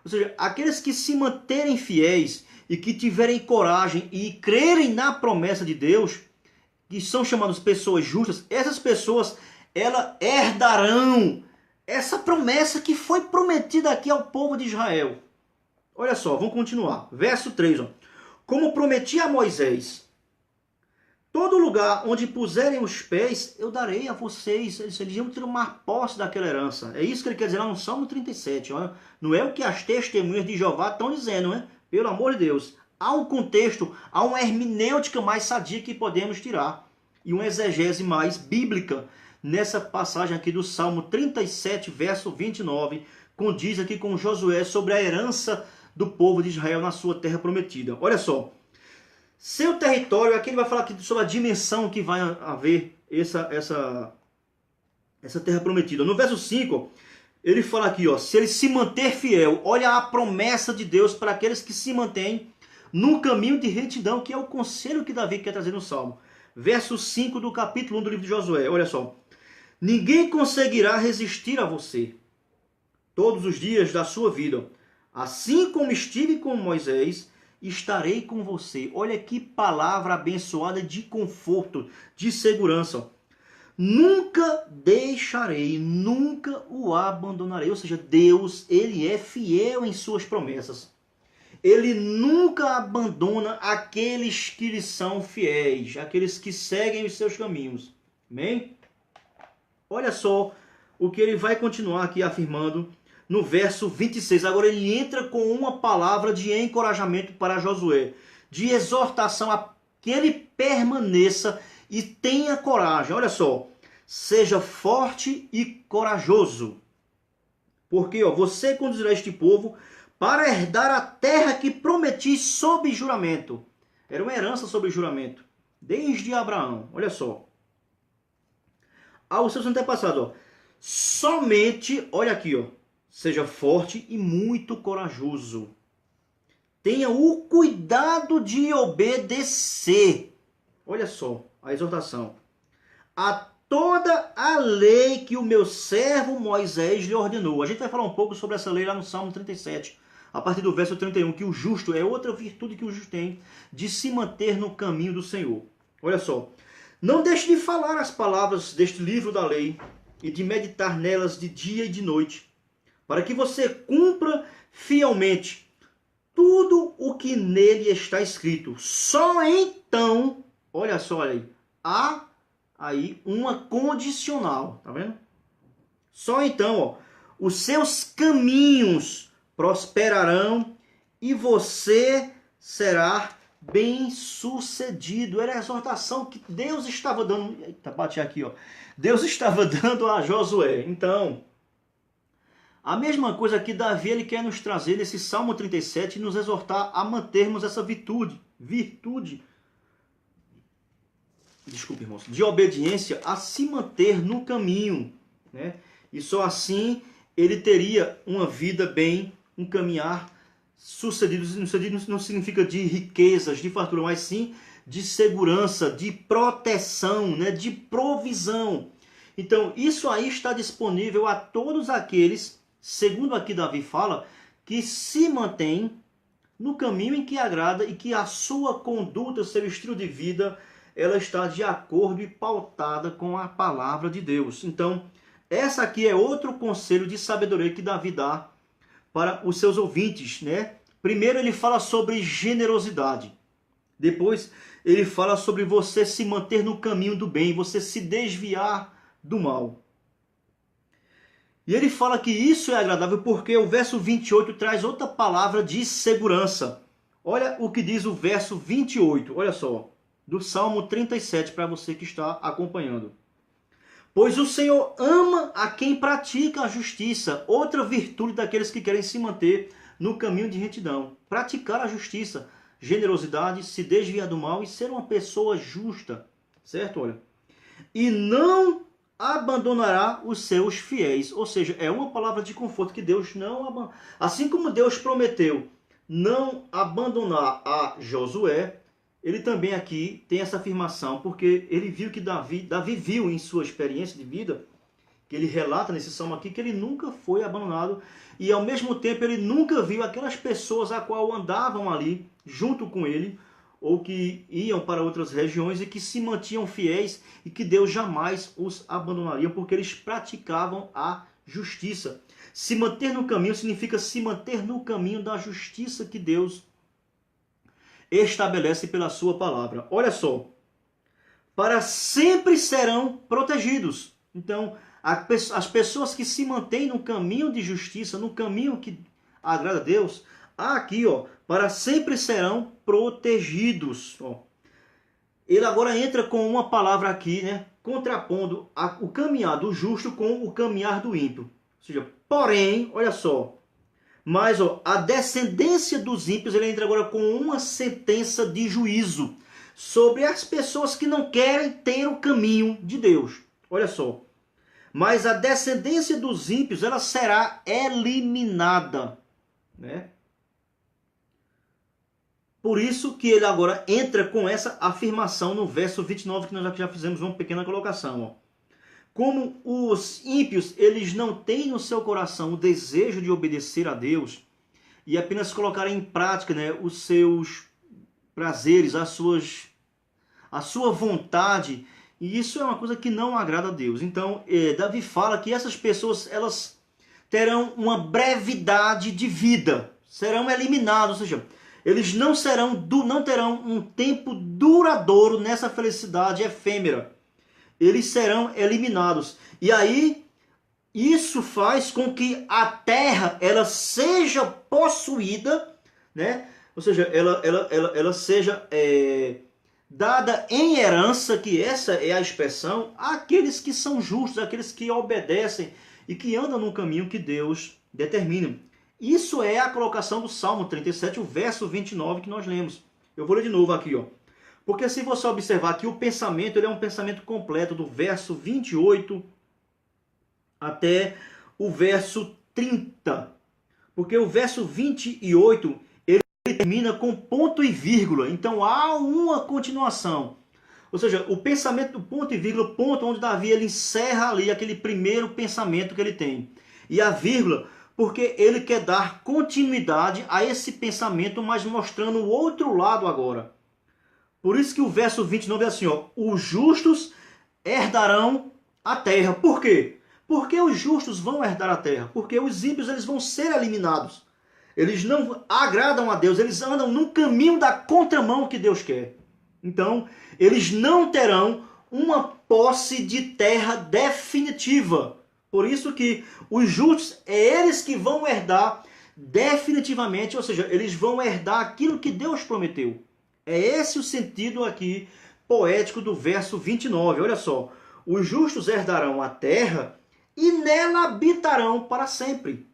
Ou seja, aqueles que se manterem fiéis e que tiverem coragem e crerem na promessa de Deus, que são chamadas pessoas justas, essas pessoas, elas herdarão essa promessa que foi prometida aqui ao povo de Israel. Olha só, vamos continuar. Verso 3. Como prometi a Moisés, todo lugar onde puserem os pés, eu darei a vocês. Eles iam tomar posse daquela herança. É isso que ele quer dizer lá no Salmo 37. Olha. Não é o que as testemunhas de Jeová estão dizendo, né? Pelo amor de Deus. Há um contexto, há uma hermenêutica mais sadia que podemos tirar. E uma exegese mais bíblica nessa passagem aqui do Salmo 37, verso 29, condiz aqui com Josué sobre a herança do povo de Israel na sua terra prometida. Olha só. Seu território, aqui ele vai falar aqui sobre a dimensão que vai haver essa terra prometida. No verso 5, ele fala aqui, ó, se ele se manter fiel, olha a promessa de Deus para aqueles que se mantêm no caminho de retidão, que é o conselho que Davi quer trazer no Salmo. Verso 5 do capítulo 1 do livro de Josué, olha só. Ninguém conseguirá resistir a você todos os dias da sua vida. Assim como estive com Moisés, estarei com você. Olha que palavra abençoada de conforto, de segurança. Nunca deixarei, nunca o abandonarei. Ou seja, Deus, ele é fiel em suas promessas. Ele nunca abandona aqueles que lhe são fiéis, aqueles que seguem os seus caminhos. Amém? Olha só o que ele vai continuar aqui afirmando no verso 26. Agora ele entra com uma palavra de encorajamento para Josué, de exortação a que ele permaneça e tenha coragem. Olha só, seja forte e corajoso, porque você conduzirá este povo para herdar a terra que prometi sob juramento. Era uma herança sob juramento, desde Abraão. Olha só. Aos seus antepassados, ó. Somente, olha aqui, ó. Seja forte e muito corajoso. Tenha o cuidado de obedecer. Olha só a exortação. A toda a lei que o meu servo Moisés lhe ordenou. A gente vai falar um pouco sobre essa lei lá no Salmo 37. A partir do verso 31, que o justo é outra virtude que o justo tem de se manter no caminho do Senhor. Olha só. Não deixe de falar as palavras deste livro da lei e de meditar nelas de dia e de noite, para que você cumpra fielmente tudo o que nele está escrito. Só então, olha só, olha aí, há aí uma condicional, tá vendo? Só então, ó, os seus caminhos prosperarão e você será bem-sucedido. Era a exortação que Deus estava dando. Eita, bati aqui, ó. Deus estava dando a Josué. Então, a mesma coisa que Davi ele quer nos trazer nesse Salmo 37 e nos exortar a mantermos essa virtude, desculpe, irmãos, de obediência, a se manter no caminho, né? E só assim ele teria uma vida bem, um caminhar sucedido. Sucedido não significa de riquezas, de fartura, mas sim de segurança, de proteção, né? De provisão. Então, isso aí está disponível a todos aqueles, segundo aqui Davi fala, que se mantém no caminho em que agrada e que a sua conduta, seu estilo de vida, ela está de acordo e pautada com a palavra de Deus. Então, essa aqui é outro conselho de sabedoria que Davi dá para os seus ouvintes, né? Primeiro ele fala sobre generosidade. Depois ele fala sobre você se manter no caminho do bem, você se desviar do mal. E ele fala que isso é agradável porque o verso 28 traz outra palavra de segurança. Olha o que diz o verso 28, olha só, do Salmo 37, para você que está acompanhando. Pois o Senhor ama a quem pratica a justiça, outra virtude daqueles que querem se manter no caminho de retidão. Praticar a justiça, generosidade, se desviar do mal e ser uma pessoa justa, certo? Olha. E não abandonará os seus fiéis. Ou seja, é uma palavra de conforto que Deus não abandona. Assim como Deus prometeu não abandonar a Josué, ele também aqui tem essa afirmação, porque ele viu que Davi viu em sua experiência de vida, que ele relata nesse salmo aqui, que ele nunca foi abandonado e ao mesmo tempo ele nunca viu aquelas pessoas a qual andavam ali junto com ele, ou que iam para outras regiões e que se mantinham fiéis e que Deus jamais os abandonaria, porque eles praticavam a justiça. Se manter no caminho significa se manter no caminho da justiça que Deus estabelece pela sua palavra. Olha só, para sempre serão protegidos. Então, as pessoas que se mantêm no caminho de justiça, no caminho que agrada a Deus, aqui, ó, para sempre serão protegidos. Ó. Ele agora entra com uma palavra aqui, né, contrapondo o caminhar do justo com o caminhar do ímpio. Ou seja, porém, olha só, mas ó, a descendência dos ímpios, ele entra agora com uma sentença de juízo sobre as pessoas que não querem ter o caminho de Deus. Olha só. Mas a descendência dos ímpios, ela será eliminada, né? Por isso que ele agora entra com essa afirmação no verso 29, que nós já fizemos uma pequena colocação. Ó. Como os ímpios, eles não têm no seu coração o desejo de obedecer a Deus e apenas colocar em prática, né, os seus prazeres, a sua vontade, e isso é uma coisa que não agrada a Deus. Então, Davi fala que essas pessoas, elas terão uma brevidade de vida, serão eliminados, ou seja, eles não terão um tempo duradouro nessa felicidade efêmera. Eles serão eliminados. E aí, isso faz com que a terra ela seja possuída, né? Ou seja, ela seja dada em herança, que essa é a expressão, àqueles que são justos, àqueles que obedecem e que andam no caminho que Deus determina. Isso é a colocação do Salmo 37, o verso 29 que nós lemos. Eu vou ler de novo aqui, ó. Porque se você observar aqui, o pensamento ele é um pensamento completo, do verso 28 até o verso 30. Porque o verso 28, ele termina com ponto e vírgula. Então há uma continuação. Ou seja, o pensamento do ponto e vírgula, ponto onde Davi ele encerra ali aquele primeiro pensamento que ele tem. E a vírgula, porque ele quer dar continuidade a esse pensamento, mas mostrando o outro lado agora. Por isso que o verso 29 é assim, ó, os justos herdarão a terra. Por quê? Porque os justos vão herdar a terra. Porque os ímpios eles vão ser eliminados. Eles não agradam a Deus, eles andam no caminho da contramão que Deus quer. Então, eles não terão uma posse de terra definitiva. Por isso que os justos, é eles que vão herdar definitivamente, ou seja, eles vão herdar aquilo que Deus prometeu. É esse o sentido aqui poético do verso 29. Olha só, os justos herdarão a terra e nela habitarão para sempre.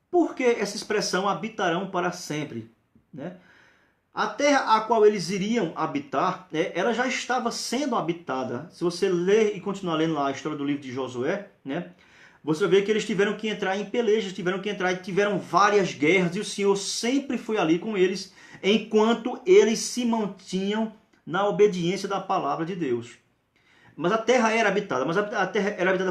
Por que essa expressão habitarão para sempre? Né? A terra a qual eles iriam habitar, ela já estava sendo habitada. Se você ler e continuar lendo lá a história do livro de Josué, né, você vai ver que eles tiveram que entrar em pelejas, tiveram várias guerras, e o Senhor sempre foi ali com eles, enquanto eles se mantinham na obediência da palavra de Deus. Mas a terra era habitada,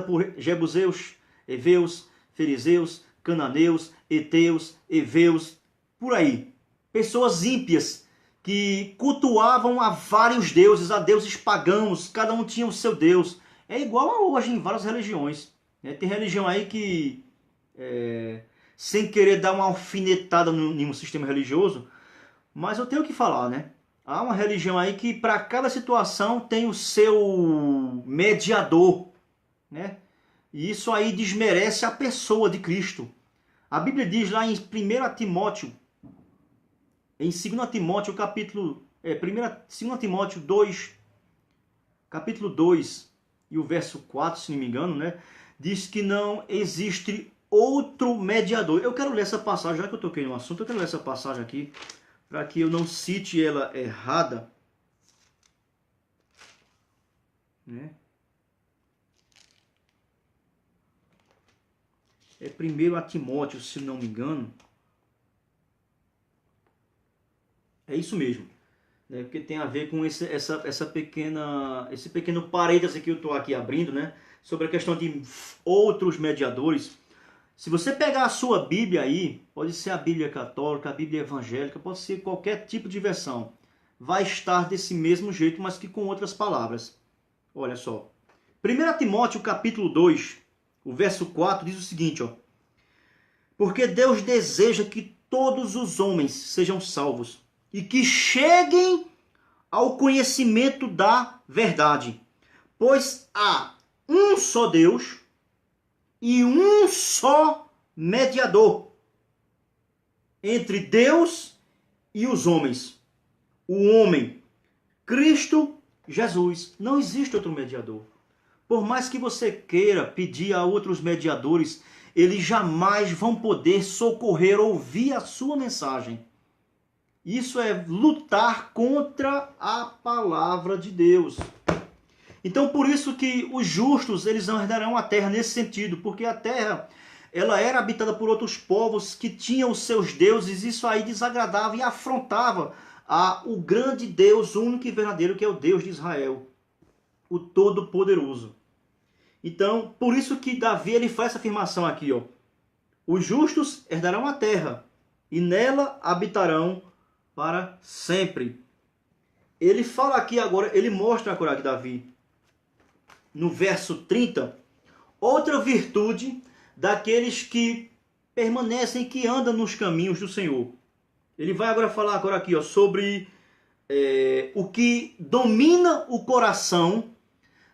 por jebuseus, heveus, fariseus, cananeus, heteus, heveus, por aí. Pessoas ímpias que cultuavam a vários deuses, a deuses pagãos, cada um tinha o seu deus. É igual a hoje em várias religiões. Tem religião aí que, sem querer dar uma alfinetada em um sistema religioso, mas eu tenho que falar, né? Há uma religião aí que para cada situação tem o seu mediador, né? E isso aí desmerece a pessoa de Cristo. A Bíblia diz lá em 1 Timóteo, em 2 Timóteo, capítulo, 2 Timóteo 2, capítulo 2, e o verso 4, se não me engano, né? Diz que não existe outro mediador. Eu quero ler essa passagem, já que eu toquei no assunto, eu quero ler essa passagem aqui, para que eu não cite ela errada, né? É 1 Timóteo, se não me engano. É isso mesmo, né? Porque tem a ver com esse pequeno parênteses que eu estou aqui abrindo, né? Sobre a questão de outros mediadores. Se você pegar a sua Bíblia aí, pode ser a Bíblia católica, a Bíblia evangélica, pode ser qualquer tipo de versão, vai estar desse mesmo jeito, mas que com outras palavras. Olha só. 1 Timóteo capítulo 2, o verso 4 diz o seguinte, ó: porque Deus deseja que todos os homens sejam salvos e que cheguem ao conhecimento da verdade. Pois há um só Deus e um só mediador entre Deus e os homens. O homem, Cristo Jesus. Não existe outro mediador. Por mais que você queira pedir a outros mediadores, eles jamais vão poder socorrer, ouvir a sua mensagem. Isso é lutar contra a palavra de Deus. Então, por isso que os justos, eles não herdarão a terra nesse sentido, porque a terra, ela era habitada por outros povos que tinham os seus deuses, isso aí desagradava e afrontava o grande Deus, único e verdadeiro, que é o Deus de Israel, o Todo-Poderoso. Então, por isso que Davi, ele faz essa afirmação aqui, ó: os justos herdarão a terra, e nela habitarão para sempre. Ele fala aqui agora, ele mostra agora aqui, Davi, no verso 30, outra virtude daqueles que permanecem, que andam nos caminhos do Senhor. Ele vai agora falar agora aqui, ó, sobre o que domina o coração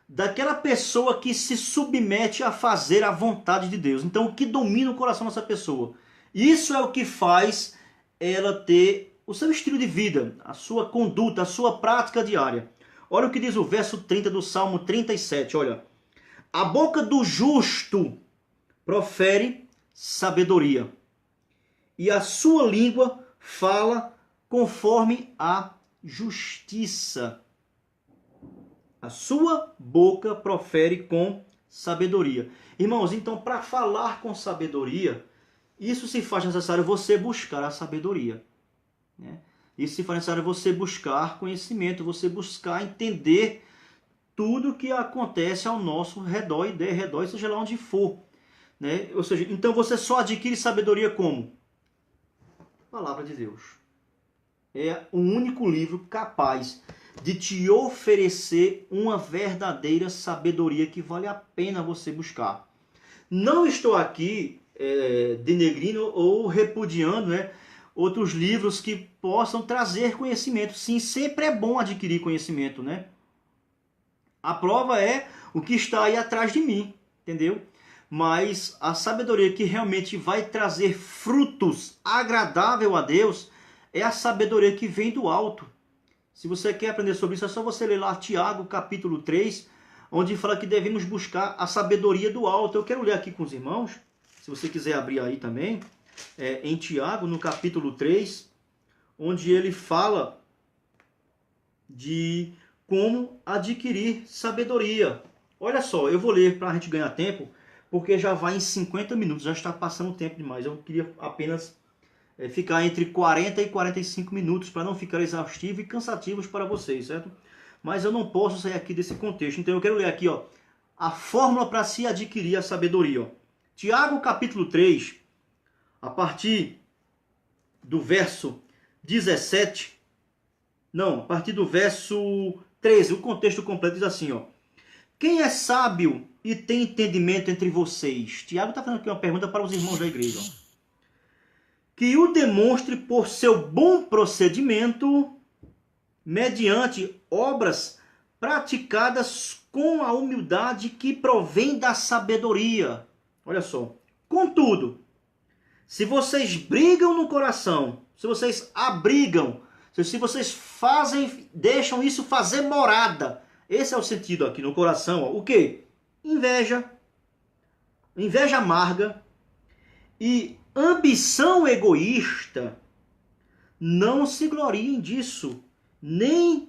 daquela pessoa que se submete a fazer a vontade de Deus. Então, o que domina o coração dessa pessoa? Isso é o que faz ela ter o seu estilo de vida, a sua conduta, a sua prática diária. Olha o que diz o verso 30 do Salmo 37, olha: a boca do justo profere sabedoria, e a sua língua fala conforme a justiça. A sua boca profere com sabedoria. Irmãos, então, para falar com sabedoria, isso se faz necessário você buscar a sabedoria, né? Isso se faz necessário você buscar conhecimento, você buscar entender tudo que acontece ao nosso redor e de redor, seja lá onde for, né? Ou seja, então você só adquire sabedoria como? Palavra de Deus. É o único livro capaz de te oferecer uma verdadeira sabedoria que vale a pena você buscar. Não estou aqui denegrindo ou repudiando, né, outros livros que possam trazer conhecimento. Sim, sempre é bom adquirir conhecimento, né? A prova é o que está aí atrás de mim, entendeu? Mas a sabedoria que realmente vai trazer frutos agradáveis a Deus é a sabedoria que vem do alto. Se você quer aprender sobre isso, é só você ler lá Tiago, capítulo 3, onde fala que devemos buscar a sabedoria do alto. Eu quero ler aqui com os irmãos, se você quiser abrir aí também, em Tiago, no capítulo 3, onde ele fala de como adquirir sabedoria. Olha só, eu vou ler para a gente ganhar tempo, porque já vai em 50 minutos, já está passando tempo demais. Eu queria apenas ficar entre 40 e 45 minutos, para não ficar exaustivo e cansativos para vocês, certo? Mas eu não posso sair aqui desse contexto. Então eu quero ler aqui, ó, a fórmula para se adquirir a sabedoria, ó. Tiago capítulo 3, a partir do verso 17, não, a partir do verso 13, o contexto completo diz assim, ó. Quem é sábio e tem entendimento entre vocês? Tiago está fazendo aqui uma pergunta para os irmãos da igreja, ó. Que o demonstre por seu bom procedimento, mediante obras praticadas com a humildade que provém da sabedoria. Olha só. Contudo, se vocês brigam no coração, se vocês abrigam, se vocês deixam isso fazer morada, esse é o sentido aqui no coração, ó. O quê? Inveja amarga e ambição egoísta, não se gloriem disso, nem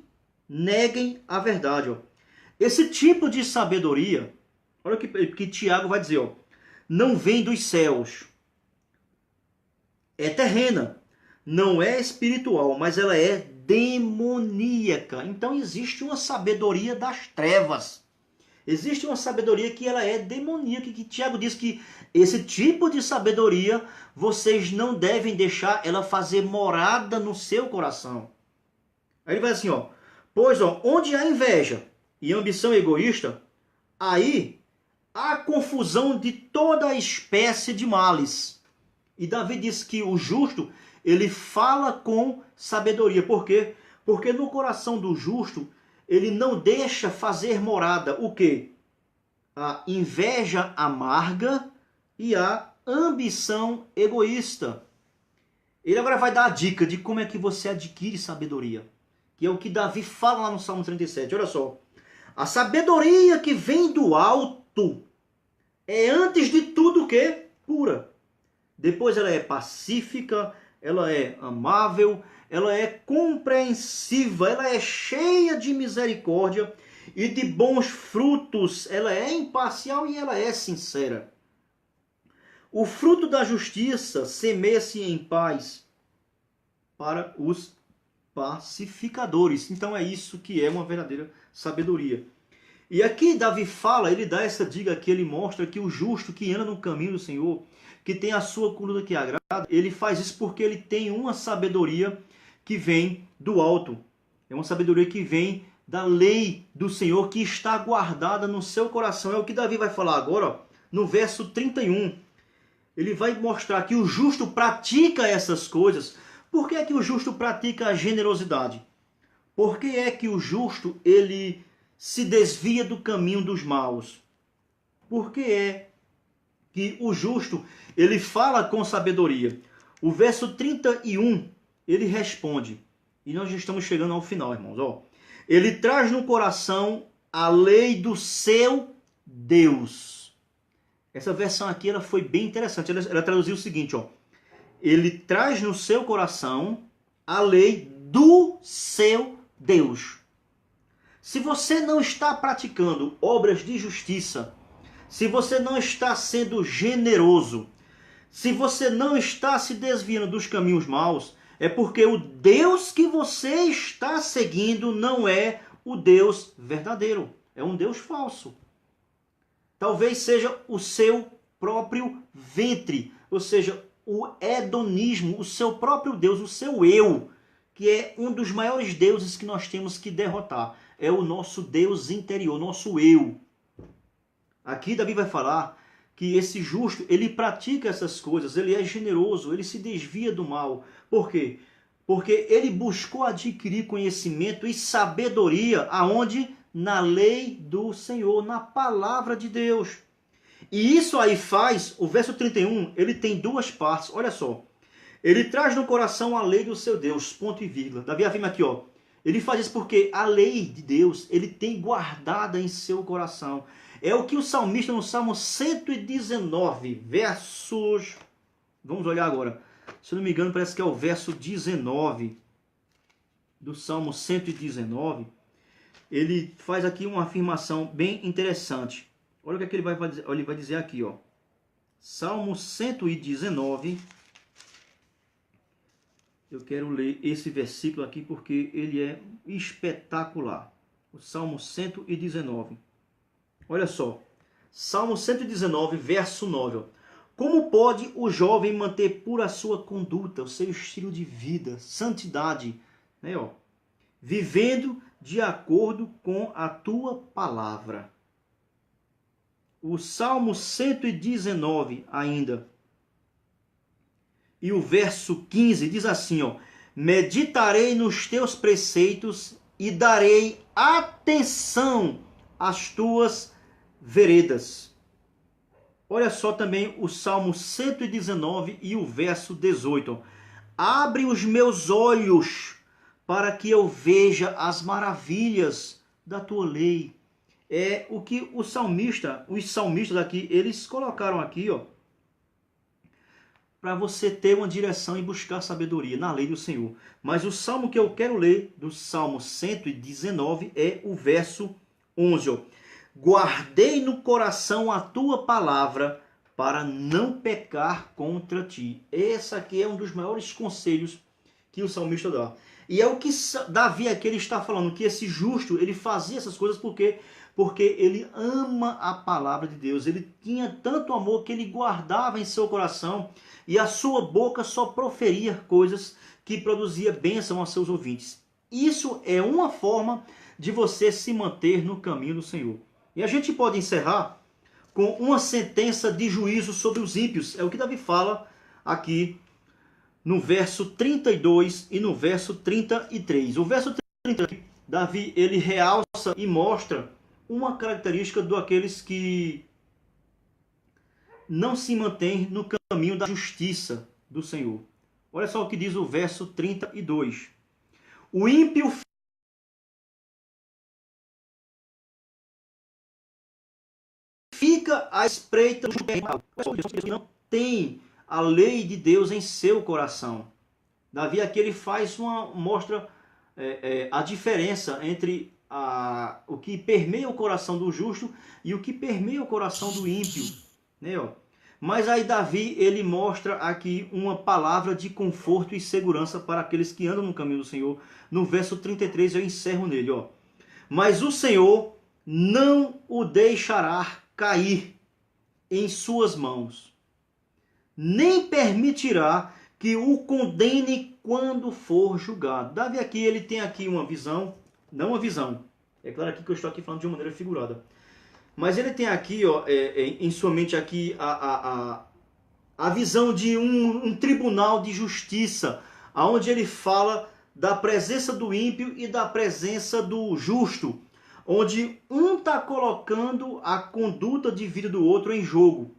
neguem a verdade. Ó. Esse tipo de sabedoria, olha o que Tiago vai dizer, ó, não vem dos céus, é terrena, não é espiritual, mas ela é demoníaca. Então existe uma sabedoria das trevas. Existe uma sabedoria que ela é demoníaca, que Tiago diz que esse tipo de sabedoria vocês não devem deixar ela fazer morada no seu coração. Aí ele vai assim, ó, pois ó, onde há inveja e ambição egoísta, aí há confusão de toda espécie de males. E Davi diz que o justo, ele fala com sabedoria. Por quê? Porque no coração do justo, ele não deixa fazer morada o quê? A inveja amarga e a ambição egoísta. Ele agora vai dar a dica de como é que você adquire sabedoria. Que é o que Davi fala lá no Salmo 37. Olha só. A sabedoria que vem do alto é antes de tudo o quê? Pura. Depois ela é pacífica, ela é amável, ela é compreensiva, ela é cheia de misericórdia e de bons frutos, ela é imparcial e ela é sincera. O fruto da justiça semeia-se em paz para os pacificadores. Então é isso que é uma verdadeira sabedoria. E aqui Davi fala, ele dá essa dica aqui, ele mostra que o justo que anda no caminho do Senhor, que tem a sua conduta que agrada, ele faz isso porque ele tem uma sabedoria que vem do alto. É uma sabedoria que vem da lei do Senhor, que está guardada no seu coração. É o que Davi vai falar agora, ó, no verso 31. Ele vai mostrar que o justo pratica essas coisas. Por que é que o justo pratica a generosidade? Por que é que o justo ele se desvia do caminho dos maus? Por que é que o justo ele fala com sabedoria? O verso 31, ele responde. E nós já estamos chegando ao final, irmãos. Ó, ele traz no coração a lei do seu Deus. Essa versão aqui ela foi bem interessante. Ela traduziu o seguinte, ó. Ele traz no seu coração a lei do seu Deus. Se você não está praticando obras de justiça, se você não está sendo generoso, se você não está se desviando dos caminhos maus, é porque o Deus que você está seguindo não é o Deus verdadeiro. É um Deus falso. Talvez seja o seu próprio ventre, ou seja, o hedonismo, o seu próprio Deus, o seu eu, que é um dos maiores deuses que nós temos que derrotar. É o nosso Deus interior, nosso eu. Aqui Davi vai falar que esse justo, ele pratica essas coisas, ele é generoso, ele se desvia do mal. Por quê? Porque ele buscou adquirir conhecimento e sabedoria aonde? Na lei do Senhor, na palavra de Deus. E isso aí faz, o verso 31, ele tem duas partes, olha só. Ele traz no coração a lei do seu Deus, ponto e vírgula. Davi afirma aqui, ó. Ele faz isso porque a lei de Deus, ele tem guardada em seu coração. É o que o salmista no Salmo 119, versos... Vamos olhar agora. Se eu não me engano, parece que é o verso 19 do Salmo 119. Ele faz aqui uma afirmação bem interessante. Olha o que ele vai dizer aqui, ó. Salmo 119. Eu quero ler esse versículo aqui porque ele é espetacular. O Salmo 119. Olha só. Salmo 119, verso 9. Ó. Como pode o jovem manter pura a sua conduta, o seu estilo de vida, santidade, né, ó, vivendo de acordo com a tua palavra? O Salmo 119 ainda, e o verso 15 diz assim, ó: meditarei nos teus preceitos e darei atenção às tuas veredas. Olha só também o Salmo 119 e o verso 18. Abre os meus olhos para que eu veja as maravilhas da tua lei. É o que os salmistas aqui, eles colocaram aqui, ó, para você ter uma direção e buscar sabedoria na lei do Senhor. Mas o salmo que eu quero ler, do Salmo 119, é o verso 11. Ó. Guardei no coração a tua palavra para não pecar contra ti. Esse aqui é um dos maiores conselhos que o salmista dá. E é o que Davi aqui ele está falando, que esse justo, ele fazia essas coisas porque ele ama a palavra de Deus. Ele tinha tanto amor que ele guardava em seu coração e a sua boca só proferia coisas que produzia bênção aos seus ouvintes. Isso é uma forma de você se manter no caminho do Senhor. E a gente pode encerrar com uma sentença de juízo sobre os ímpios. É o que Davi fala aqui no verso 32 e no verso 33. O verso 33, Davi, ele realça e mostra uma característica daqueles que não se mantêm no caminho da justiça do Senhor. Olha só o que diz o verso 32. O ímpio fica à espreita do mal. Não tem a lei de Deus em seu coração. Davi aqui ele mostra a diferença entre o que permeia o coração do justo e o que permeia o coração do ímpio, né, ó? Mas aí Davi ele mostra aqui uma palavra de conforto e segurança para aqueles que andam no caminho do Senhor. No verso 33 eu encerro nele, ó: mas o Senhor não o deixará cair em suas mãos, nem permitirá que o condene quando for julgado. Davi aqui ele tem aqui uma visão, não uma visão, é claro aqui que eu estou aqui falando de uma maneira figurada, mas ele tem aqui, ó, em sua mente aqui a visão de um tribunal de justiça, onde ele fala da presença do ímpio e da presença do justo, onde um está colocando a conduta de vida do outro em jogo,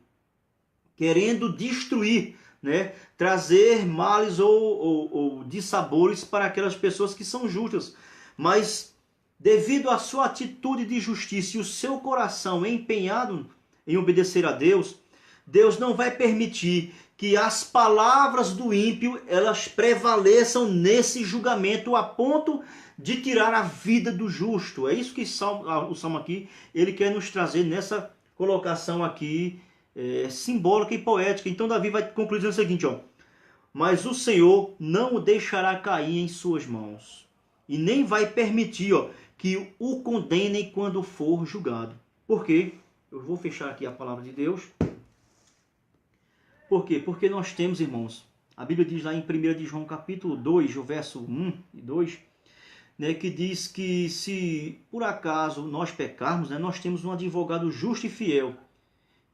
querendo destruir, né? Trazer males ou dissabores para aquelas pessoas que são justas. Mas devido à sua atitude de justiça e o seu coração empenhado em obedecer a Deus, Deus não vai permitir que as palavras do ímpio elas prevaleçam nesse julgamento a ponto de tirar a vida do justo. É isso que o Salmo aqui ele quer nos trazer nessa colocação aqui simbólica e poética. Então Davi vai concluir dizendo o seguinte, ó: mas o Senhor não o deixará cair em suas mãos e nem vai permitir, ó, que o condenem quando for julgado. Por quê? Eu vou fechar aqui a palavra de Deus. Por quê? Porque nós temos, irmãos, a Bíblia diz lá em 1 de João capítulo 2, o verso 1 e 2, né, que diz que se por acaso nós pecarmos, né, nós temos um advogado justo e fiel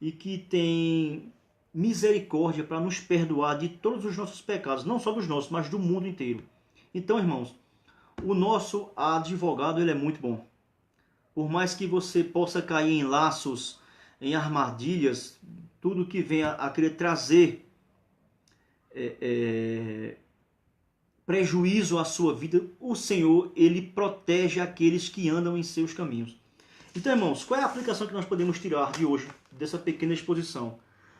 e que tem misericórdia para nos perdoar de todos os nossos pecados, não só dos nossos, mas do mundo inteiro. Então, irmãos, o nosso advogado ele é muito bom. Por mais que você possa cair em laços, em armadilhas, tudo que venha a querer trazer prejuízo à sua vida, o Senhor ele protege aqueles que andam em seus caminhos. Então, irmãos, qual é a aplicação que nós podemos tirar de hoje, dessa pequena exposição?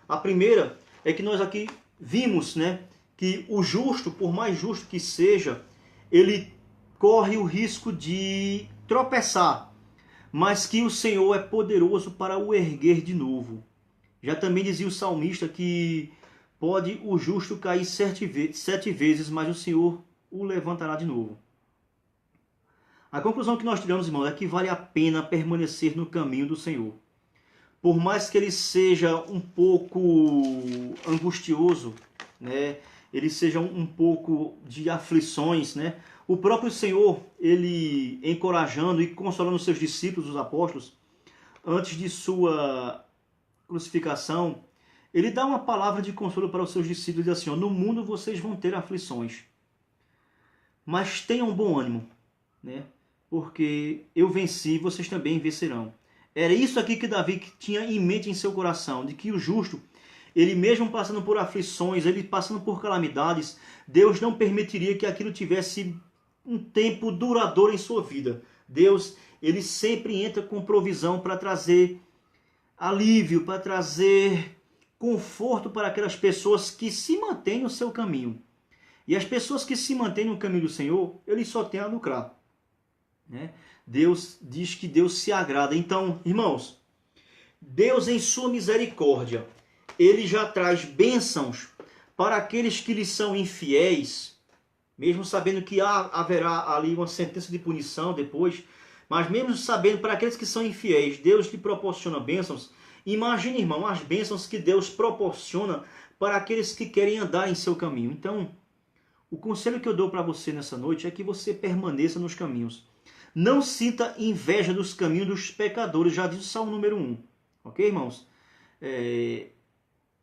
A primeira é que nós aqui vimos, né, que o justo, por mais justo que seja, ele corre o risco de tropeçar, mas que o Senhor é poderoso para o erguer de novo. Já também dizia o salmista que pode o justo cair 7 vezes, mas o Senhor o levantará de novo. A conclusão que nós tiramos, irmãos, é que vale a pena permanecer no caminho do Senhor. por mais que ele seja um pouco angustioso, né? Ele seja um pouco de aflições, né? O próprio Senhor, ele encorajando e consolando seus discípulos, os apóstolos, antes de sua crucificação, ele dá uma palavra de consolo para os seus discípulos e diz assim, ó, no mundo vocês vão ter aflições, mas tenham bom ânimo, né? Porque eu venci, vocês também vencerão. Era isso aqui que Davi tinha em mente em seu coração, de que o justo, ele mesmo passando por aflições, ele passando por calamidades, Deus não permitiria que aquilo tivesse um tempo duradouro em sua vida. Deus, ele sempre entra com provisão para trazer alívio, para trazer conforto para aquelas pessoas que se mantêm no seu caminho. E as pessoas que se mantêm no caminho do Senhor, eles só têm a lucrar, né? Deus diz que Deus se agrada. Então, irmãos, Deus em sua misericórdia, ele já traz bênçãos para aqueles que lhe são infiéis, mesmo sabendo que haverá ali uma sentença de punição depois, mas mesmo sabendo para aqueles que são infiéis, Deus lhe proporciona bênçãos. Imagine, irmão, as bênçãos que Deus proporciona para aqueles que querem andar em seu caminho. Então, o conselho que eu dou para você nessa noite é que você permaneça nos caminhos. Não sinta inveja dos caminhos dos pecadores, já diz o Salmo número 1. Ok, irmãos?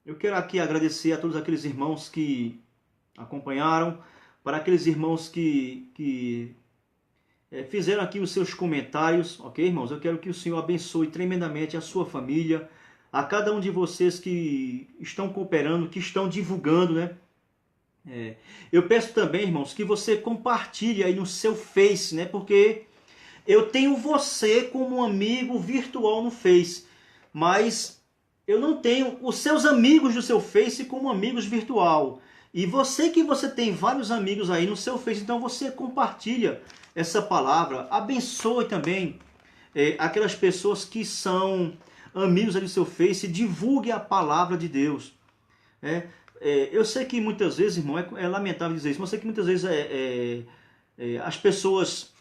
Eu quero aqui agradecer a todos aqueles irmãos que acompanharam, para aqueles irmãos que fizeram aqui os seus comentários, ok, irmãos? Eu quero que o Senhor abençoe tremendamente a sua família, a cada um de vocês que estão cooperando, que estão divulgando, né? Eu peço também, irmãos, que você compartilhe aí no seu Face, né? Porque eu tenho você como um amigo virtual no Face, mas eu não tenho os seus amigos do seu Face como amigos virtual. E você tem vários amigos aí no seu Face, então você compartilha essa palavra, abençoe também aquelas pessoas que são amigos ali do seu Face, divulgue a palavra de Deus. Eu sei que muitas vezes, irmão, é lamentável dizer isso, mas eu sei que muitas vezes as pessoas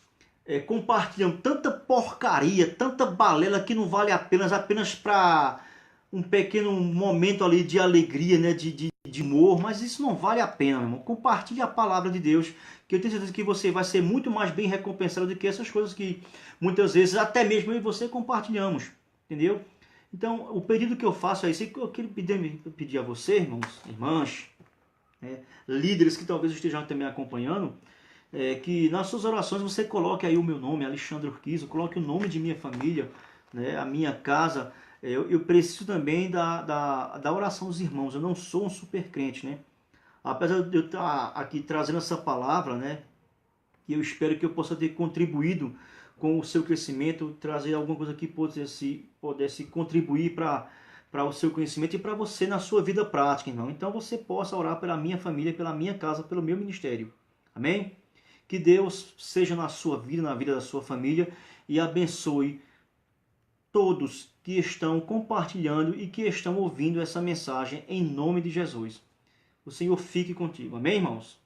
compartilham tanta porcaria, tanta balela que não vale apenas para um pequeno momento ali de alegria, né, de humor, mas isso não vale a pena, meu irmão. Compartilhe a palavra de Deus, que eu tenho certeza que você vai ser muito mais bem recompensado do que essas coisas que muitas vezes até mesmo eu e você compartilhamos, entendeu? Então, o pedido que eu faço é isso, que eu queria pedir a você, irmãos, irmãs, líderes que talvez estejam também acompanhando, que nas suas orações você coloque aí o meu nome, Alexandre Urquizo, coloque o nome de minha família, né, a minha casa. Eu preciso também da oração dos irmãos. Eu não sou um super crente, né? Apesar de eu estar aqui trazendo essa palavra, né? E eu espero que eu possa ter contribuído com o seu crescimento, trazer alguma coisa que pudesse contribuir para o seu conhecimento e para você na sua vida prática, irmão. Então você possa orar pela minha família, pela minha casa, pelo meu ministério. Amém? Que Deus seja na sua vida, na vida da sua família e abençoe todos que estão compartilhando e que estão ouvindo essa mensagem em nome de Jesus. O Senhor fique contigo. Amém, irmãos?